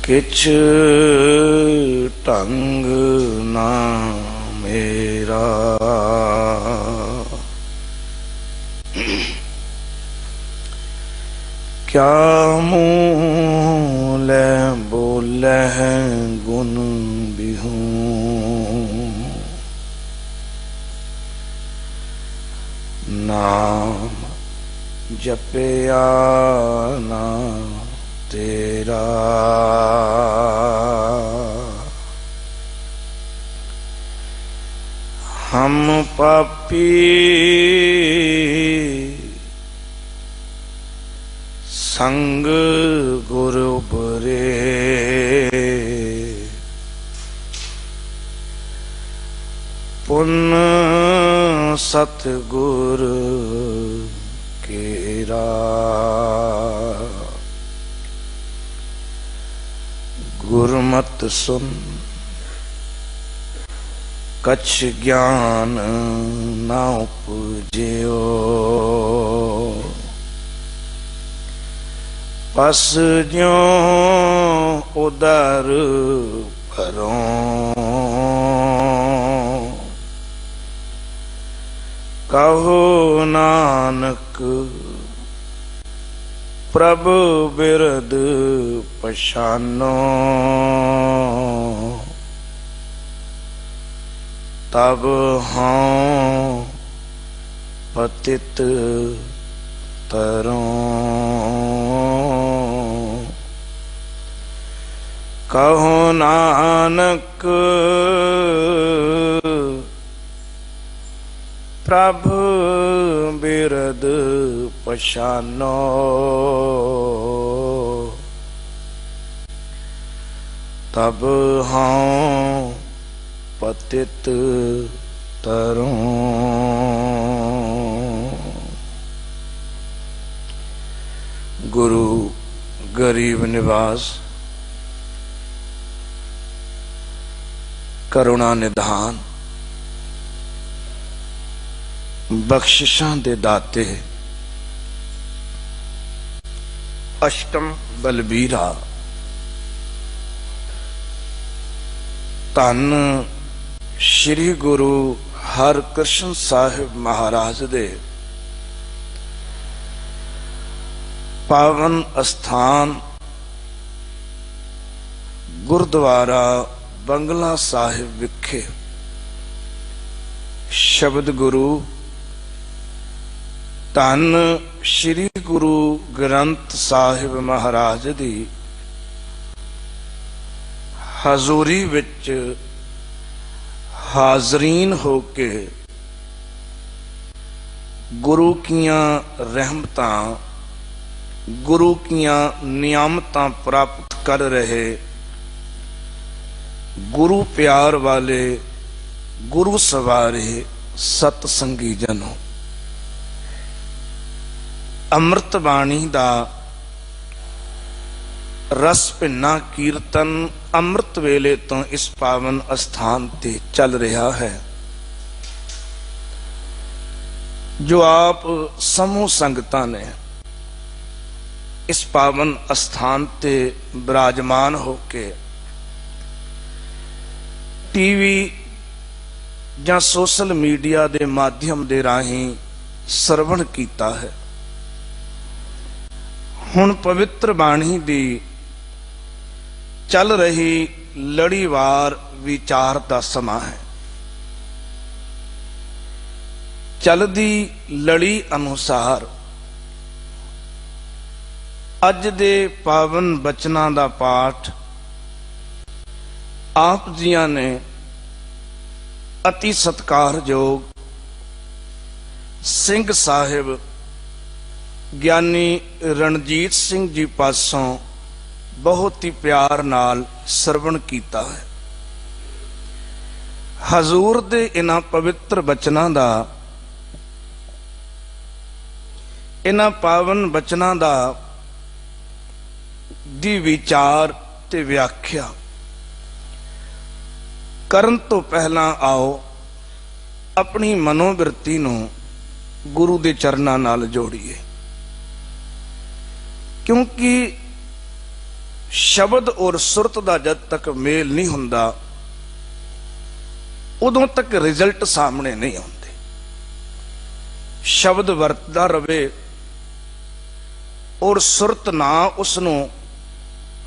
किछ ढंग ना मेरा, क्या मुँह ले बोले गुण बिहू, नाम जपया ना तेरा। हम पापी संग गुरु बरे, पुन सतगुर केरा। गुरमत सुन कछ ज्ञान ना उपजियो, पस ज्यों उदर भरों। कहो नानक प्रभु बिरद पछानो, तब हाँ पतित तरों। कहो नानक प्रभु बिरद पछानो, तब हाँ पतित तरों। गुरु गरीब निवास करुणा निधान बख्शिशां दे दाते अष्टम बलबीरा धन श्री गुरु हरकृष्ण साहिब महाराज दे पावन अस्थान गुरुद्वारा बंगला साहिब विखे शब्द गुरु धन श्री गुरु ग्रंथ साहिब महाराज दी हजूरी विच हाजरीन होके गुरु कियां रहमतां गुरु कियां नियामतां प्राप्त कर रहे गुरु प्यार वाले गुरु सवारे सतसंगी जनों, अमृत बाणी दा रस भिन्ना कीर्तन अमृत वेले तो इस पावन अस्थान ते चल रहा है, जो आप समूह संगतां ने इस पावन अस्थान ते विराजमान होके टीवी या सोशल मीडिया के माध्यम दे राहीं सरवण कीता है। हुण पवित्र बाणी दी चल रही लड़ीवार विचार का समा है। चलदी लड़ी अनुसार अज दे पावन बचनां दा पाठ आप जियां ने अति सत्कारयोग सिंह साहिब ज्ञानी रणजीत सिंह जी पासों बहुत ही प्यार नाल सरवण कीता है। हजूर दे इन्हां पवित्र बचनां दा इन्हां पावन बचनां दा दी विचार ते व्याख्या करन तो पहला आओ अपनी मनोवृत्ति नूं गुरु दे चरनां नाल जोड़िए, क्योंकि शब्द और सुरत का जद तक मेल नहीं हुंदा उदों तक रिजल्ट सामने नहीं आते। शब्द वरतदा रवे और सुरत ना उसनों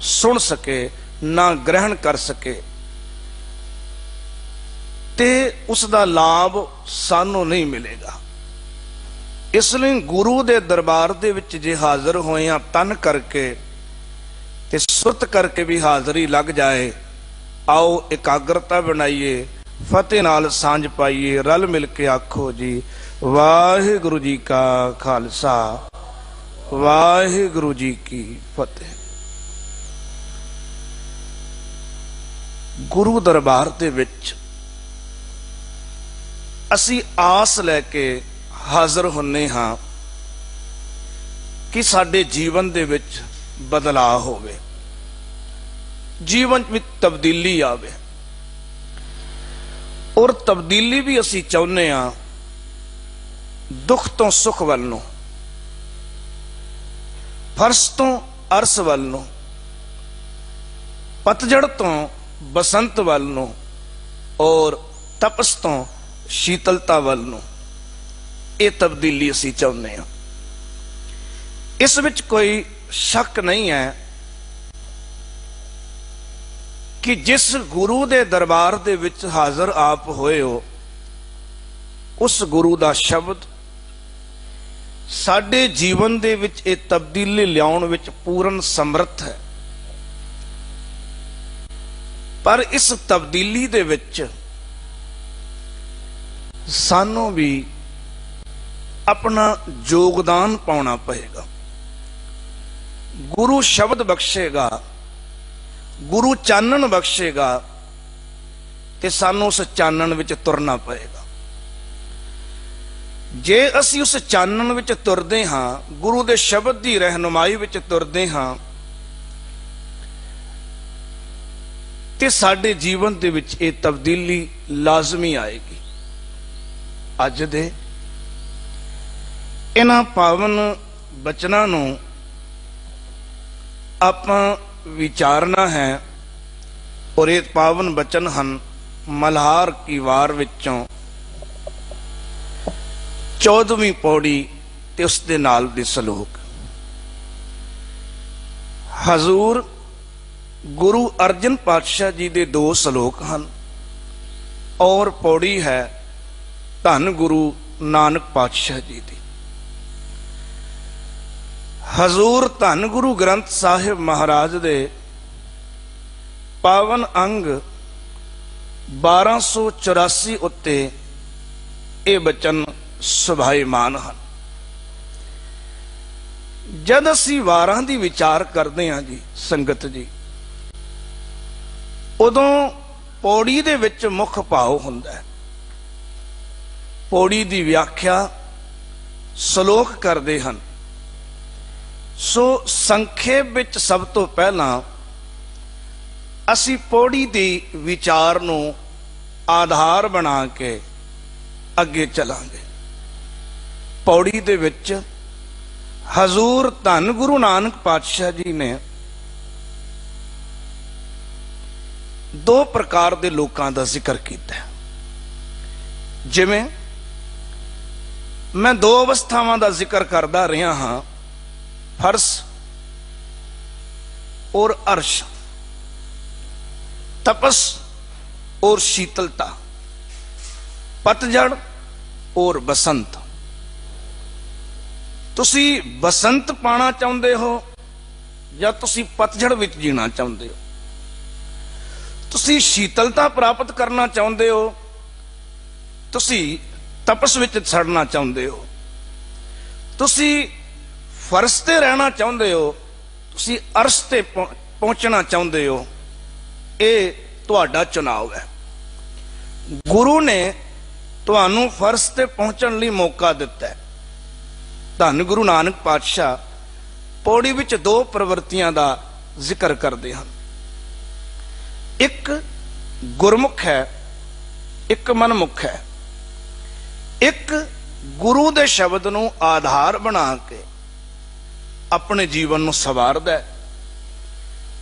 सुन सके ना ग्रहण कर सके ते उसका लाभ सानू नहीं मिलेगा। इसलिए गुरु दे दरबार दे विच जे हाजिर होए आ तन करके ते सुरत करके भी हाजरी लग जाए, आओ एकाग्रता बनाइए, फतेह नाल सांझ पाइए, रल मिल के आखो जी वाहिगुरु जी का खालसा वाहिगुरु जी की फतेह। गुरु दरबार दे विच असी आस लैके हाजिर होने हाँ कि साडे जीवन दे विच बदलाव होवे, जीवन में तब्दीली आवे। और तब्दीली भी असी चाहुंदे हां दुख तो सुख वल नूं, फर्श तो अरस वल नूं, पतझड़ तो बसंत वल नूं और तपस तो शीतलता वल नूं। ये तब्दीली असी चाहुंदे हां। इस विच कोई शक नहीं है कि जिस गुरु दे दरबार दे विच हाजिर आप होए हो उस गुरु दा शब्द साडे जीवन दे विच ये तब्दीली लियाउण विच पूर्ण समर्थ है। पर इस तब्दीली दे विच सानू भी अपना योगदान पाउणा पएगा। गुरु शब्द बख्शेगा, गुरु चानन बख्शेगा ते सानू उस चानन विच तुरना पएगा। जे असी उस चानन विच तुरदे हां, गुरु दे शब्द की रहनुमाई विच तुरदे हां ते साडे जीवन दे विच ये तब्दीली लाजमी आएगी। अज दे इन्हां पावन बचनां नूं आपां विचारना है और ये पावन बचन हन मल्हार की वार विचों 14वीं पौड़ी ते उस दे नाल दे सलोक। हजूर गुरु अर्जन पातशाह जी दे 2 सलोक हन और पौड़ी है धन गुरु नानक पातशाह जी दी। हजूर धन गुरु ग्रंथ साहिब महाराज दे पावन अंग 1284 उत्ते ये बचन सुभाईमान हैं। जद असी वारां दी विचार करते हैं जी संगत जी, उदों पौड़ी दे विच मुख भाव हुंदा है। पौड़ी दी व्याख्या सलोक करते हैं। सो संखेप विच सब तो पहला असी पौड़ी दी विचार नूं आधार बना के अगे चलांगे। पौड़ी दे विच हजूर धन गुरु नानक पातशाह जी ने 2 प्रकार के लोगों का जिक्र किया। जिवें मैं 2 अवस्थावां का जिक्र करदा रहा हाँ, फर्श और अर्श, तपस और शीतलता, पतझड़ और बसंत। तुसी बसंत पाना चाहते हो या तुसी पतझड़ विच जीना चाहते हो? तुसी शीतलता प्राप्त करना चाहते हो, तुसी तपस विच सड़ना चाहते हो, तुसी फर्श ते रहना चाहते हो, तुसी अर्श ते पहुंचना चाहते हो। ये तुहाडा चुनाव है। गुरु ने तुहानू फर्श ते पहुंचण लई मौका दिता है। धन गुरु नानक पातशाह पौड़ी विच 2 प्रवृत्तियां दा जिक्र करते हैं। एक गुरमुख है, एक मनमुख है। एक गुरु दे शब्द नू आधार बना के अपने जीवन नू सवारदा है,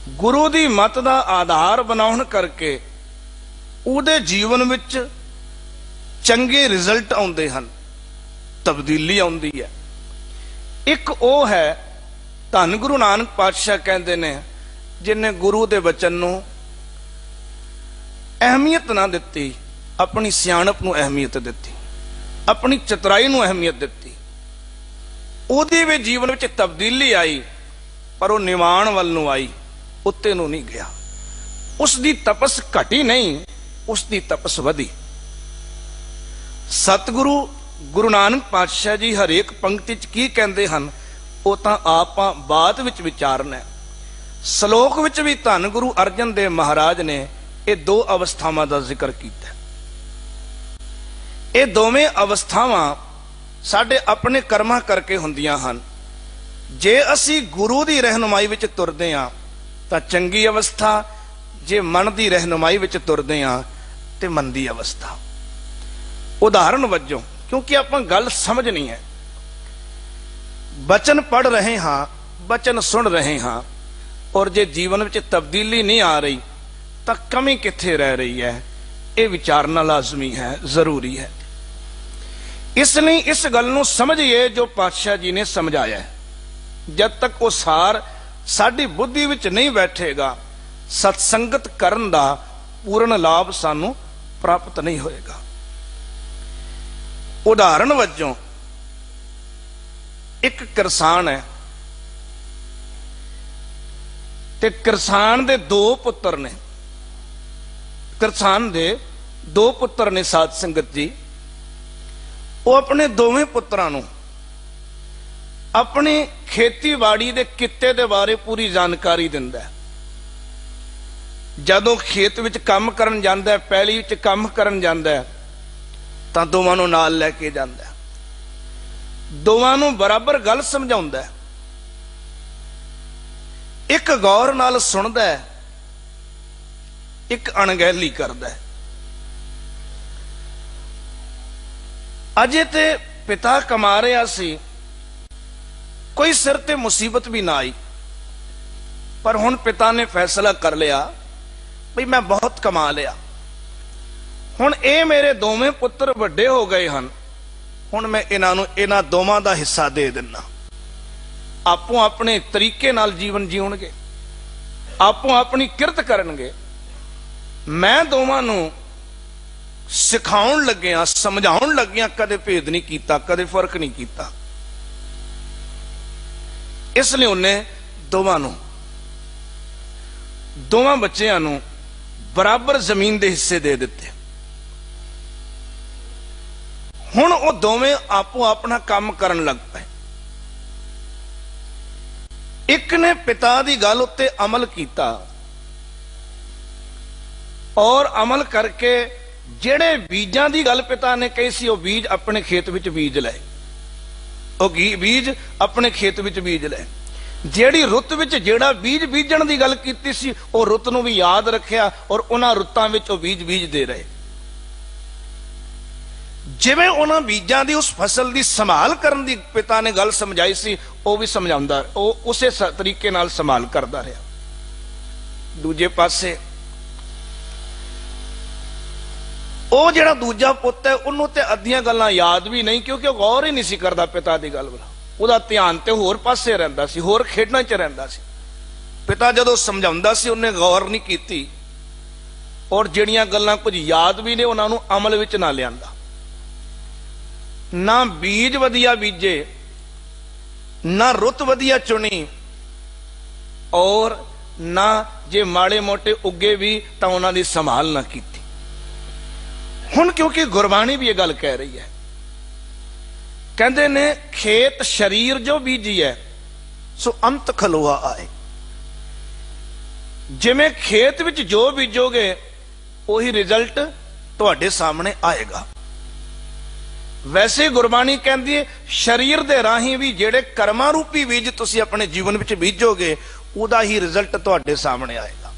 ਗੁਰੂ ਦੀ ਮੱਤ ਦਾ ਆਧਾਰ ਬਣਾਉਣ ਕਰਕੇ ਉਹਦੇ ਜੀਵਨ ਵਿੱਚ ਚੰਗੇ ਰਿਜ਼ਲਟ ਆਉਂਦੇ ਹਨ, ਤਬਦੀਲੀ ਆਉਂਦੀ ਹੈ। ਇੱਕ ਉਹ ਹੈ, ਧੰਨ ਗੁਰੂ ਨਾਨਕ ਪਾਤਸ਼ਾਹ ਕਹਿੰਦੇ ਨੇ, ਜਿਹਨੇ ਗੁਰੂ ਦੇ ਵਚਨ ਨੂੰ ਅਹਿਮੀਅਤ ਨਾ ਦਿੱਤੀ, ਆਪਣੀ ਸਿਆਣਪ ਨੂੰ ਅਹਿਮੀਅਤ ਦਿੱਤੀ, ਆਪਣੀ ਚਤੁਰਾਈ ਨੂੰ ਅਹਿਮੀਅਤ ਦਿੱਤੀ, ਉਹਦੇ ਵੀ ਜੀਵਨ ਵਿੱਚ ਤਬਦੀਲੀ ਆਈ, ਪਰ ਉਹ ਨਿਵਾਣ ਵੱਲ ਨੂੰ ਆਈ, ਉੱਤੇ ਨੂੰ ਨਹੀਂ ਗਿਆ। ਉਸ ਦੀ ਤਪਸ ਘਟੀ ਨਹੀਂ, ਉਸ ਦੀ ਤਪਸ ਵਧੀ। ਸਤਿਗੁਰੂ ਗੁਰੂ ਨਾਨਕ ਪਾਤਸ਼ਾਹ ਜੀ ਹਰੇਕ ਪੰਕਤੀ 'ਚ ਕੀ ਕਹਿੰਦੇ ਹਨ, ਉਹ ਤਾਂ ਆਪਾਂ ਬਾਅਦ ਵਿੱਚ ਵਿਚਾਰਨਾ। ਸ਼ਲੋਕ ਵਿੱਚ ਵੀ ਧੰਨ ਗੁਰੂ ਅਰਜਨ ਦੇਵ ਮਹਾਰਾਜ ਨੇ ਇਹ ਦੋ ਅਵਸਥਾਵਾਂ ਦਾ ਜ਼ਿਕਰ ਕੀਤਾ। ਇਹ ਦੋਵੇਂ ਅਵਸਥਾਵਾਂ ਸਾਡੇ ਆਪਣੇ ਕਰਮਾਂ ਕਰਕੇ ਹੁੰਦੀਆਂ ਹਨ। ਜੇ ਅਸੀਂ ਗੁਰੂ ਦੀ ਰਹਿਨੁਮਾਈ ਵਿੱਚ ਤੁਰਦੇ ਹਾਂ ਤਾਂ ਚੰਗੀ ਅਵਸਥਾ, ਜੇ ਮਨ ਦੀ ਰਹਿਨੁਮਾਈ ਵਿੱਚ ਤੁਰਦੇ ਹਾਂ ਤੇ ਮੰਦੀ ਅਵਸਥਾ। ਉਦਾਹਰਨ ਵਜੋਂ, ਕਿਉਂਕਿ ਆਪਾਂ ਗੱਲ ਸਮਝਣੀ ਹੈ, ਬਚਨ ਪੜ੍ਹ ਰਹੇ ਹਾਂ, ਬਚਨ ਸੁਣ ਰਹੇ ਹਾਂ, ਔਰ ਜੇ ਜੀਵਨ ਵਿੱਚ ਤਬਦੀਲੀ ਨਹੀਂ ਆ ਰਹੀ ਤਾਂ ਕਮੀ ਕਿੱਥੇ ਰਹਿ ਰਹੀ ਹੈ, ਇਹ ਵਿਚਾਰਨਾ ਲਾਜ਼ਮੀ ਹੈ, ਜ਼ਰੂਰੀ ਹੈ। ਇਸ ਲਈ ਇਸ ਗੱਲ ਨੂੰ ਸਮਝੀਏ ਜੋ ਪਾਤਸ਼ਾਹ ਜੀ ਨੇ ਸਮਝਾਇਆ ਹੈ। ਜਦ ਤੱਕ ਉਹ ਸਾਰ ਸਾਡੀ ਬੁੱਧੀ ਵਿੱਚ ਨਹੀਂ ਬੈਠੇਗਾ, ਸਤਸੰਗਤ ਕਰਨ ਦਾ ਪੂਰਨ ਲਾਭ ਸਾਨੂੰ ਪ੍ਰਾਪਤ ਨਹੀਂ ਹੋਏਗਾ। ਉਦਾਹਰਨ ਵਜੋਂ, ਇੱਕ ਕਿਸਾਨ ਹੈ ਤੇ ਕਿਸਾਨ ਦੇ ਦੋ ਪੁੱਤਰ ਨੇ। ਕਿਸਾਨ ਦੇ ਦੋ ਪੁੱਤਰ ਨੇ ਸਾਧ ਸੰਗਤ ਜੀ। ਉਹ ਆਪਣੇ ਦੋਵੇਂ ਪੁੱਤਰਾਂ ਨੂੰ ਆਪਣੀ ਖੇਤੀਬਾੜੀ ਦੇ ਕਿੱਤੇ ਦੇ ਬਾਰੇ ਪੂਰੀ ਜਾਣਕਾਰੀ ਦਿੰਦਾ ਹੈ। ਜਦੋਂ ਖੇਤ ਵਿੱਚ ਕੰਮ ਕਰਨ ਜਾਂਦਾ ਹੈ, ਪੈਲੀ ਵਿੱਚ ਕੰਮ ਕਰਨ ਜਾਂਦਾ ਹੈ, ਤਾਂ ਦੋਵਾਂ ਨੂੰ ਨਾਲ ਲੈ ਕੇ ਜਾਂਦਾ ਹੈ, ਦੋਵਾਂ ਨੂੰ ਬਰਾਬਰ ਗੱਲ ਸਮਝਾਉਂਦਾ ਹੈ। ਇੱਕ ਗੌਰ ਨਾਲ ਸੁਣਦਾ ਹੈ, ਇੱਕ ਅਣਗਹਿਲੀ ਕਰਦਾ ਹੈ। ਅਜੇ ਤੇ ਪਿਤਾ ਕਮਾ ਰਿਹਾ ਸੀ, ਕੋਈ ਸਿਰ ਤੇ ਮੁਸੀਬਤ ਵੀ ਨਾ ਆਈ, ਪਰ ਹੁਣ ਪਿਤਾ ਨੇ ਫੈਸਲਾ ਕਰ ਲਿਆ ਵੀ ਮੈਂ ਬਹੁਤ ਕਮਾ ਲਿਆ, ਹੁਣ ਇਹ ਮੇਰੇ ਦੋਵੇਂ ਪੁੱਤਰ ਵੱਡੇ ਹੋ ਗਏ ਹਨ, ਹੁਣ ਮੈਂ ਇਹਨਾਂ ਦੋਵਾਂ ਦਾ ਹਿੱਸਾ ਦੇ ਦਿੰਨਾ। ਆਪੋ ਆਪਣੇ ਤਰੀਕੇ ਨਾਲ ਜੀਵਨ ਜੀਉਣਗੇ, ਆਪੋ ਆਪਣੀ ਕਿਰਤ ਕਰਨਗੇ। ਮੈਂ ਦੋਵਾਂ ਨੂੰ ਸਿਖਾਉਣ ਲੱਗਿਆ, ਸਮਝਾਉਣ ਲੱਗਿਆ, ਕਦੇ ਭੇਦ ਨਹੀਂ ਕੀਤਾ, ਕਦੇ ਫਰਕ ਨਹੀਂ ਕੀਤਾ। ਇਸ ਲਈ ਉਹਨੇ ਦੋਵਾਂ ਬੱਚਿਆਂ ਨੂੰ ਬਰਾਬਰ ਜ਼ਮੀਨ ਦੇ ਹਿੱਸੇ ਦੇ ਦਿੱਤੇ। ਹੁਣ ਉਹ ਦੋਵੇਂ ਆਪੋ ਆਪਣਾ ਕੰਮ ਕਰਨ ਲੱਗ ਪਏ। ਇੱਕ ਨੇ ਪਿਤਾ ਦੀ ਗੱਲ ਉੱਤੇ ਅਮਲ ਕੀਤਾ, ਔਰ ਅਮਲ ਕਰਕੇ ਜਿਹੜੇ ਬੀਜਾਂ ਦੀ ਗੱਲ ਪਿਤਾ ਨੇ ਕਹੀ ਸੀ, ਉਹ ਬੀਜ ਆਪਣੇ ਖੇਤ ਵਿੱਚ ਬੀਜ ਲਏ। ਉਹ ਬੀਜ ਆਪਣੇ ਖੇਤ ਵਿੱਚ ਬੀਜ ਲਏ। ਜਿਹੜੀ ਰੁੱਤ ਵਿੱਚ ਜਿਹੜਾ ਬੀਜ ਬੀਜਣ ਦੀ ਗੱਲ ਕੀਤੀ ਸੀ, ਉਹ ਰੁੱਤ ਨੂੰ ਵੀ ਯਾਦ ਰੱਖਿਆ, ਔਰ ਉਹਨਾਂ ਰੁੱਤਾਂ ਵਿੱਚ ਉਹ ਬੀਜ ਬੀਜਦੇ ਰਹੇ। ਜਿਵੇਂ ਉਹਨਾਂ ਬੀਜਾਂ ਦੀ, ਉਸ ਫਸਲ ਦੀ ਸੰਭਾਲ ਕਰਨ ਦੀ ਪਿਤਾ ਨੇ ਗੱਲ ਸਮਝਾਈ ਸੀ, ਉਹ ਵੀ ਸਮਝਾਉਂਦਾ, ਉਹ ਉਸੇ ਤਰੀਕੇ ਨਾਲ ਸੰਭਾਲ ਕਰਦਾ ਰਿਹਾ। ਦੂਜੇ ਪਾਸੇ ਉਹ ਜਿਹੜਾ ਦੂਜਾ ਪੁੱਤ ਹੈ, ਉਹਨੂੰ ਤੇ ਅੱਧੀਆਂ ਗੱਲਾਂ ਯਾਦ ਵੀ ਨਹੀਂ, ਕਿਉਂਕਿ ਉਹ ਗੌਰ ਹੀ ਨਹੀਂ ਸੀ ਕਰਦਾ ਪਿਤਾ ਦੀ ਗੱਲ ਵੱਲ। ਉਹਦਾ ਧਿਆਨ ਤੇ ਹੋਰ ਪਾਸੇ ਰਹਿੰਦਾ ਸੀ, ਹੋਰ ਖੇਡਾਂ 'ਚ ਰਹਿੰਦਾ ਸੀ। ਪਿਤਾ ਜਦੋਂ ਸਮਝਾਉਂਦਾ ਸੀ, ਉਹਨੇ ਗੌਰ ਨਹੀਂ ਕੀਤੀ, ਔਰ ਜਿਹੜੀਆਂ ਗੱਲਾਂ ਕੁਝ ਯਾਦ ਵੀ ਨੇ, ਉਹਨਾਂ ਨੂੰ ਅਮਲ ਵਿੱਚ ਨਾ ਲਿਆਂਦਾ। ਨਾ ਬੀਜ ਵਧੀਆ ਬੀਜੇ, ਨਾ ਰੁੱਤ ਵਧੀਆ ਚੁਣੀ, ਔਰ ਨਾ ਜੇ ਮਾੜੇ ਮੋਟੇ ਉੱਗੇ ਵੀ ਤਾਂ ਉਹਨਾਂ ਦੀ ਸੰਭਾਲ ਨਾ ਕੀਤੀ। ਹੁਣ ਕਿਉਂਕਿ ਗੁਰਬਾਣੀ ਵੀ ਇਹ ਗੱਲ ਕਹਿ ਰਹੀ ਹੈ, ਕਹਿੰਦੇ ਨੇ ਖੇਤ ਸ਼ਰੀਰ ਜੋ ਬੀਜੀ ਹੈ ਸੋ ਅੰਤ ਖਲੋਆ ਆਏ। ਜਿਵੇਂ ਖੇਤ ਵਿੱਚ ਜੋ ਬੀਜੋਗੇ ਉਹੀ ਰਿਜ਼ਲਟ ਤੁਹਾਡੇ ਸਾਹਮਣੇ ਆਏਗਾ। ਵੈਸੇ ਗੁਰਬਾਣੀ ਕਹਿੰਦੀ ਹੈ ਸ਼ਰੀਰ ਦੇ ਰਾਹੀਂ ਵੀ ਜਿਹੜੇ ਕਰਮਾਂ ਰੂਪੀ ਬੀਜ ਤੁਸੀਂ ਆਪਣੇ ਜੀਵਨ ਵਿੱਚ ਬੀਜੋਗੇ, ਉਹਦਾ ਹੀ ਰਿਜ਼ਲਟ ਤੁਹਾਡੇ ਸਾਹਮਣੇ ਆਏਗਾ।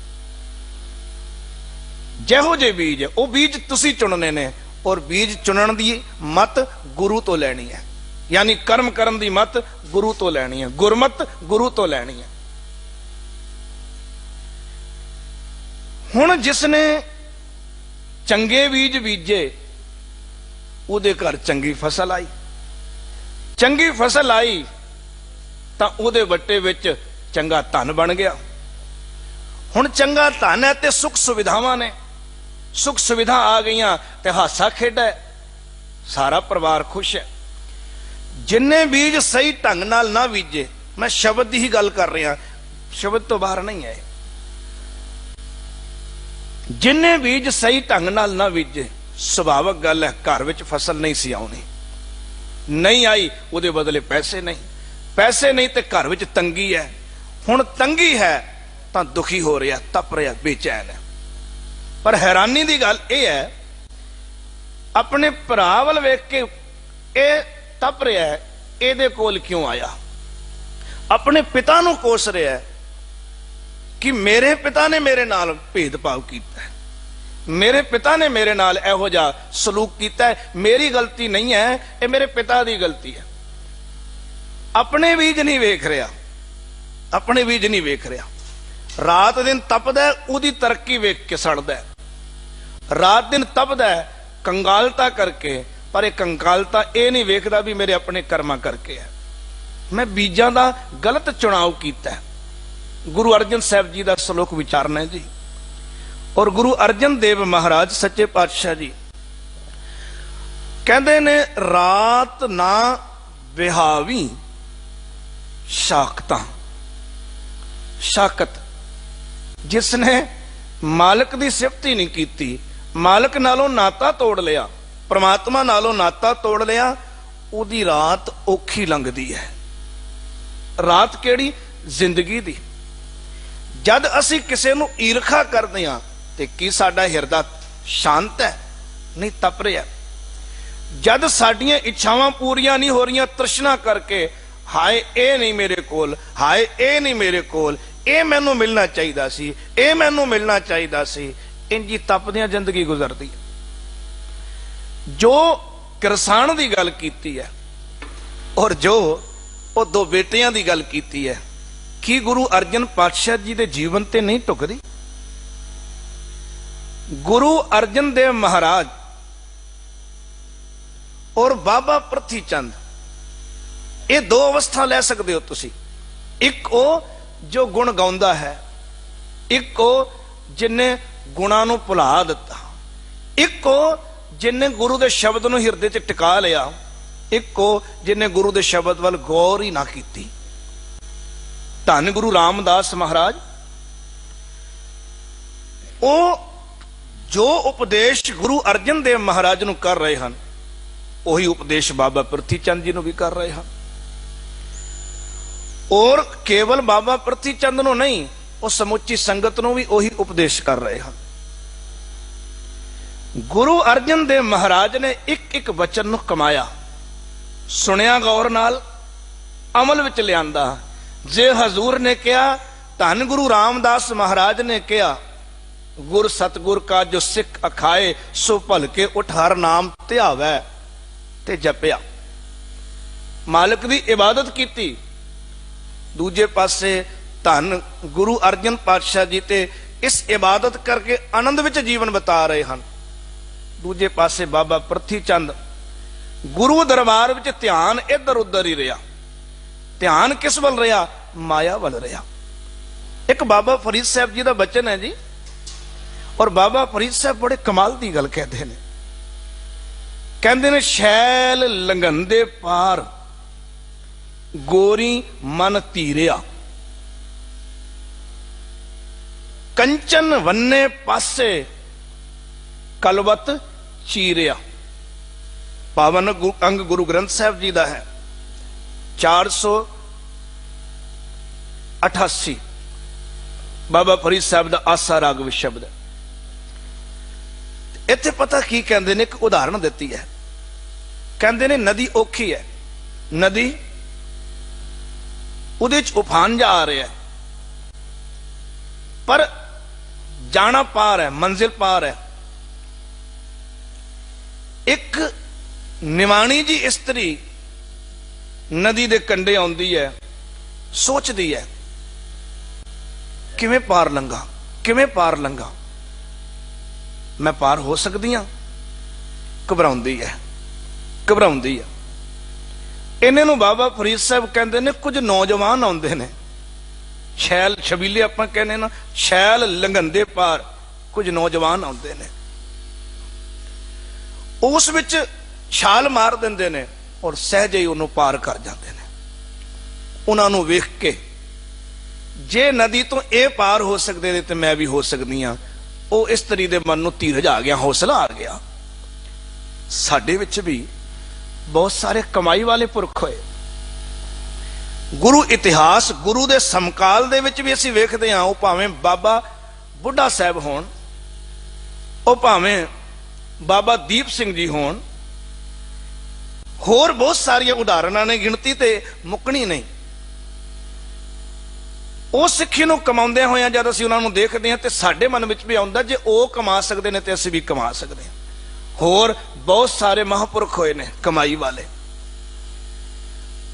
ਜਿਹੋ ਜਿਹੇ ਬੀਜ ਉਹ ਬੀਜ ਤੁਸੀਂ ਚੁਣਨੇ ਨੇ, ਔਰ ਬੀਜ ਚੁਣਨ ਦੀ ਮਤ ਗੁਰੂ ਤੋਂ ਲੈਣੀ ਹੈ। ਯਾਨੀ ਕਰਮ ਕਰਨ ਦੀ ਮਤ ਗੁਰੂ ਤੋਂ ਲੈਣੀ ਹੈ, ਗੁਰਮਤ ਗੁਰੂ ਤੋਂ ਲੈਣੀ ਹੈ। हुण जिसने चंगे बीज बीजे उहदे घर चंगी फसल आई, चंगी फसल आई तां उहदे वट्टे विच चंगा धन बन गया। हुण चंगा धन है ते सुख सुविधावां ने, सुख सुविधा आ गईयां ते हासा खेडा है, सारा परिवार खुश है। जिन्ने बीज सही ढंग नाल ना बीजे, मैं शब्द की ही गल कर रहा, शब्द तो बाहर नहीं है, जिन्ने बीज सही ढंग नाल ना बीजे, सुभाविक गल है घर विच फसल नहीं सी आउणी, नहीं आई उहदे बदले पैसे नहीं, पैसे नहीं ते घर विच तंगी है। हुण तंगी है तां दुखी हो रहा, तप रहा, बेचैन है। पर हैरानी की गल यह है, अपने भरा वल वेख के ये तप रहा है, ਇਹਦੇ ਕੋਲ क्यों आया? अपने पिता नूं कोस रहा है कि मेरे पिता ने मेरे नाल भेदभाव किया है, मेरे पिता ने मेरे नाल इहो जिहा सलूक किया है, मेरी गलती नहीं है, ये मेरे पिता की गलती है। अपने बीज नहीं वेख रहा, अपने बीज नहीं वेख रहा। रात दिन तपदा, उहदी तरक्की वेख के सड़दा, रात दिन तपदा कंगालता करके, पर यह कंगालता यह नहीं वेखदा भी मेरे अपने कर्मा करके है, मैं बीजां दा गलत चुनाव किया है। गुरु अर्जन साहब जी का श्लोक विचारना है जी। और गुरु अर्जन देव महाराज सच्चे पातशाह जी कहते ने, रात ना बिहावी शाकता, शाकत जिसने मालिक की सिफत ही नहीं की, मालिक नालों नाता तोड़ लिया, परमात्मा नालों नाता तोड़ लिया, उहदी रात औखी लंघदी है। रात केड़ी? जिंदगी दी। जद असी किसी नूं ईरखा करदे हां ते की साडा हिरदा शांत है? नहीं, तप रहा। जद साडियां इच्छावां पूरियां नहीं हो रही, तृष्णा करके हाय ए नहीं मेरे कोल, हाय ए नहीं मेरे कोल, ए मैनूं मिलना चाहिदा सी, ए मैनूं मिलना चाहिदा सी, इंजी तपदियां जिंदगी गुजरदी है। जो किरसान की गल की है और जो वो दो बेटियां की गल की है, कि गुरु अर्जन पातशाह जी के जीवन ते नहीं टुकदी? गुरु अर्जन देव महाराज और बाबा पृथ्वी चंद, ये दो अवस्था ले सकते हो तुसी। एक वो जो गुण गाउंदा है, एक वो जिन्हें गुणा नूं भुला दिता, एक वो जिन्हें गुरु के शब्द नूं हिरदे च टिका लिया, एक को जिन्हें गुरु के शब्द वाल गौर ही ना की। धन गुरु रामदास महाराज, वो जो उपदेश गुरु अर्जन देव महाराज नूं कर रहे हैं, वही उपदेश बाबा पृथ्वी चंद जी नूं भी कर रहे हैं। और केवल बाबा पृथ्वी चंद नूं नहीं, वो समुची संगत नूं भी वही उपदेश कर रहे हैं। गुरु अर्जन देव महाराज ने एक एक वचन नूं कमाया, सुनिया गौर नाल, अमल विच लिआंदा। जे हजूर ने कहा, धन गुरु रामदास महाराज ने कहा, गुर सतगुर का जो सिख अखाए, सो भल के उठ हर नाम ध्यावै ते जपिया। मालिक की इबादत की। दूजे पासे धन गुरु अर्जन पातशाह जी ते इस इबादत करके आनंद विच जीवन बिता रहे हैं। दूजे पासे बाबा पृथ्वी चंद गुरु दरबार विच ध्यान इधर उधर ही रहा। ध्यान किस वल रहा? माया वल रहा। एक बाबा फरीद साहब जी का बचन है जी, और बाबा फरीद साहब बड़े कमाल की गल कहते हैं, कहते ने, शैल लंघंदे पार गोरी मन धीरिया, कंचन वन्ने पासे कलवत चीरिया। पावन अंग गुरु ग्रंथ साहब जी का है 488। बाबा फरीद साहब का आसा राग विच शब्द है। इत्थे पता की कहते हैं, एक उदाहरण दी है। कहते ने नदी औखी है, नदी उहदे च उफान जा आ रहा है, पर जाना पार है, मंजिल पार है। एक निवाणी जी इस्त्री नदी दे कंढे आउंदी है, सोचती है किवें पार लंघा, किवें पार लंघा। मैं पार हो सकदी हां? घबराउंदी है, घबराउंदी है। इन्हां नूं बाबा फरीद साहब कहंदे ने कुछ नौजवान आउंदे ने, छैल छबीले आपां कहने ना, छैल लंघंदे पार कुछ नौजवान आउंदे ने, उस विच छाल मार दिंदे ने और सहजे ही उन्होंने पार कर जाते हैं। उन्होंने वेख के जे नदी तो यह पार हो सकते थे तो मैं भी हो सकती हाँ, वो इस तरी के मन में धीरज आ गया, हौसला आ गया। साडे विच भी बहुत सारे कमाई वाले पुरख होए। गुरु इतिहास गुरु के समकाल दे विच भी असीं वेखदे हां, भावें बाबा बुढ़ा साहब होण, भावें बाबा दीप सिंह जी होण, होर बहुत सारिया उदाहरणा ने, गिणती ते मुकनी नहीं। उस सिੱਖੀ ਨੂੰ ਕਮਾਉਂਦੇ ਹੋਇਆਂ जब ਅਸੀਂ ਉਹਨਾਂ ਨੂੰ ਦੇਖਦੇ ਹਾਂ ਤੇ ਸਾਡੇ ਮਨ ਵਿੱਚ ਵੀ ਆਉਂਦਾ ਜੇ ਉਹ ਕਮਾ ਸਕਦੇ ਨੇ ਤੇ ਅਸੀਂ ਵੀ ਕਮਾ ਸਕਦੇ ਹਾਂ। ਹੋਰ ਬਹੁਤ ਸਾਰੇ ਮਹਾਂਪੁਰਖ ਹੋਏ ਨੇ ਕਮਾਈ ਵਾਲੇ,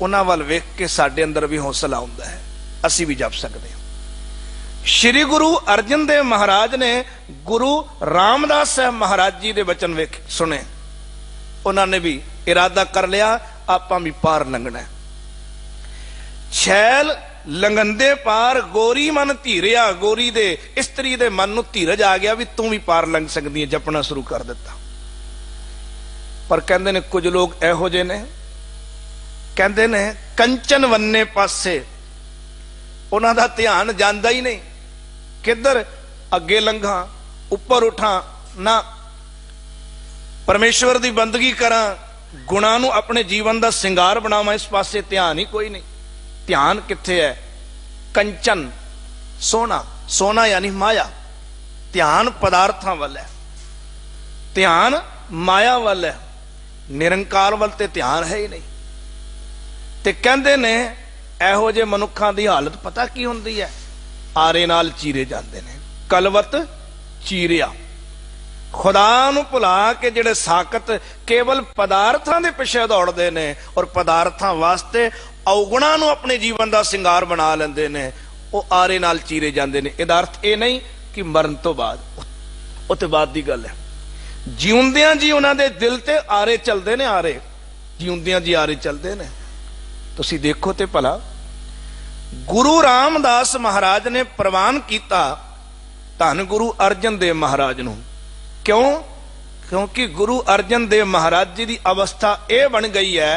ਉਹਨਾਂ ਵੱਲ ਵੇਖ ਕੇ ਸਾਡੇ ਅੰਦਰ ਵੀ ਹੌਸਲਾ ਆਉਂਦਾ ਹੈ, ਅਸੀਂ ਵੀ ਜਪ ਸਕਦੇ ਹਾਂ। श्री गुरु अर्जन देव महाराज ने गुरु रामदास साहब महाराज जी के वचन वेख सुने, उन्होंने भी इरादा कर लिया आपां भी पार लंघना। छैल लंघंदे पार गोरी मन धीरिया, गोरी दे इस्त्री दे मन नूं धीरज आ गया भी तू भी पार लंघ सकदी है, जपना शुरू कर दिता। पर कहंदे ने कुछ लोग इहो जिहे ने, कहंदे ने कंचन वन्ने पासे उन्हां दा ध्यान जांदा ही नहीं, किधर अगे लंघा उपर उठा ना, परमेश्वर की बंदगी करा, गुणा नूं अपने जीवन का सिंगार बनावा, इस पासे ध्यान ही कोई नहीं। ध्यान कित्थे है? कंचन सोना, सोना यानी माया। ध्यान पदार्थां वल है, ध्यान माया वल है, निरंकार वल ते ध्यान है ही नहीं। ते कहंदे ने इहो जे मनुखां दी हालत पता की हुंदी है? आरे नाल चीरे जाते हैं, कलवत चीरिया। खुदा नूं भुला के जिहड़े साकत केवल पदार्थां दे पिछे दौड़दे ने और पदार्थां वास्ते अवगुणां नूं अपने जीवन का सिंगार बना लैंदे ने, वो आरे नाल चीरे जाते हैं। इहदा अर्थ ये नहीं कि मरण तो बाद, उस तो बाद की गल है। जिउंदियां जी उन्हां दे दिल ते आरे चलते ने, आरे जिउंदियां जी आरे चलते ने। तुसीं देखो ते भला गुरु रामदास महाराज ने प्रवान किया धन गुरु अर्जन देव महाराज नूं। क्यों? क्योंकि गुरु अर्जन देव महाराज जी की अवस्था यह बन गई है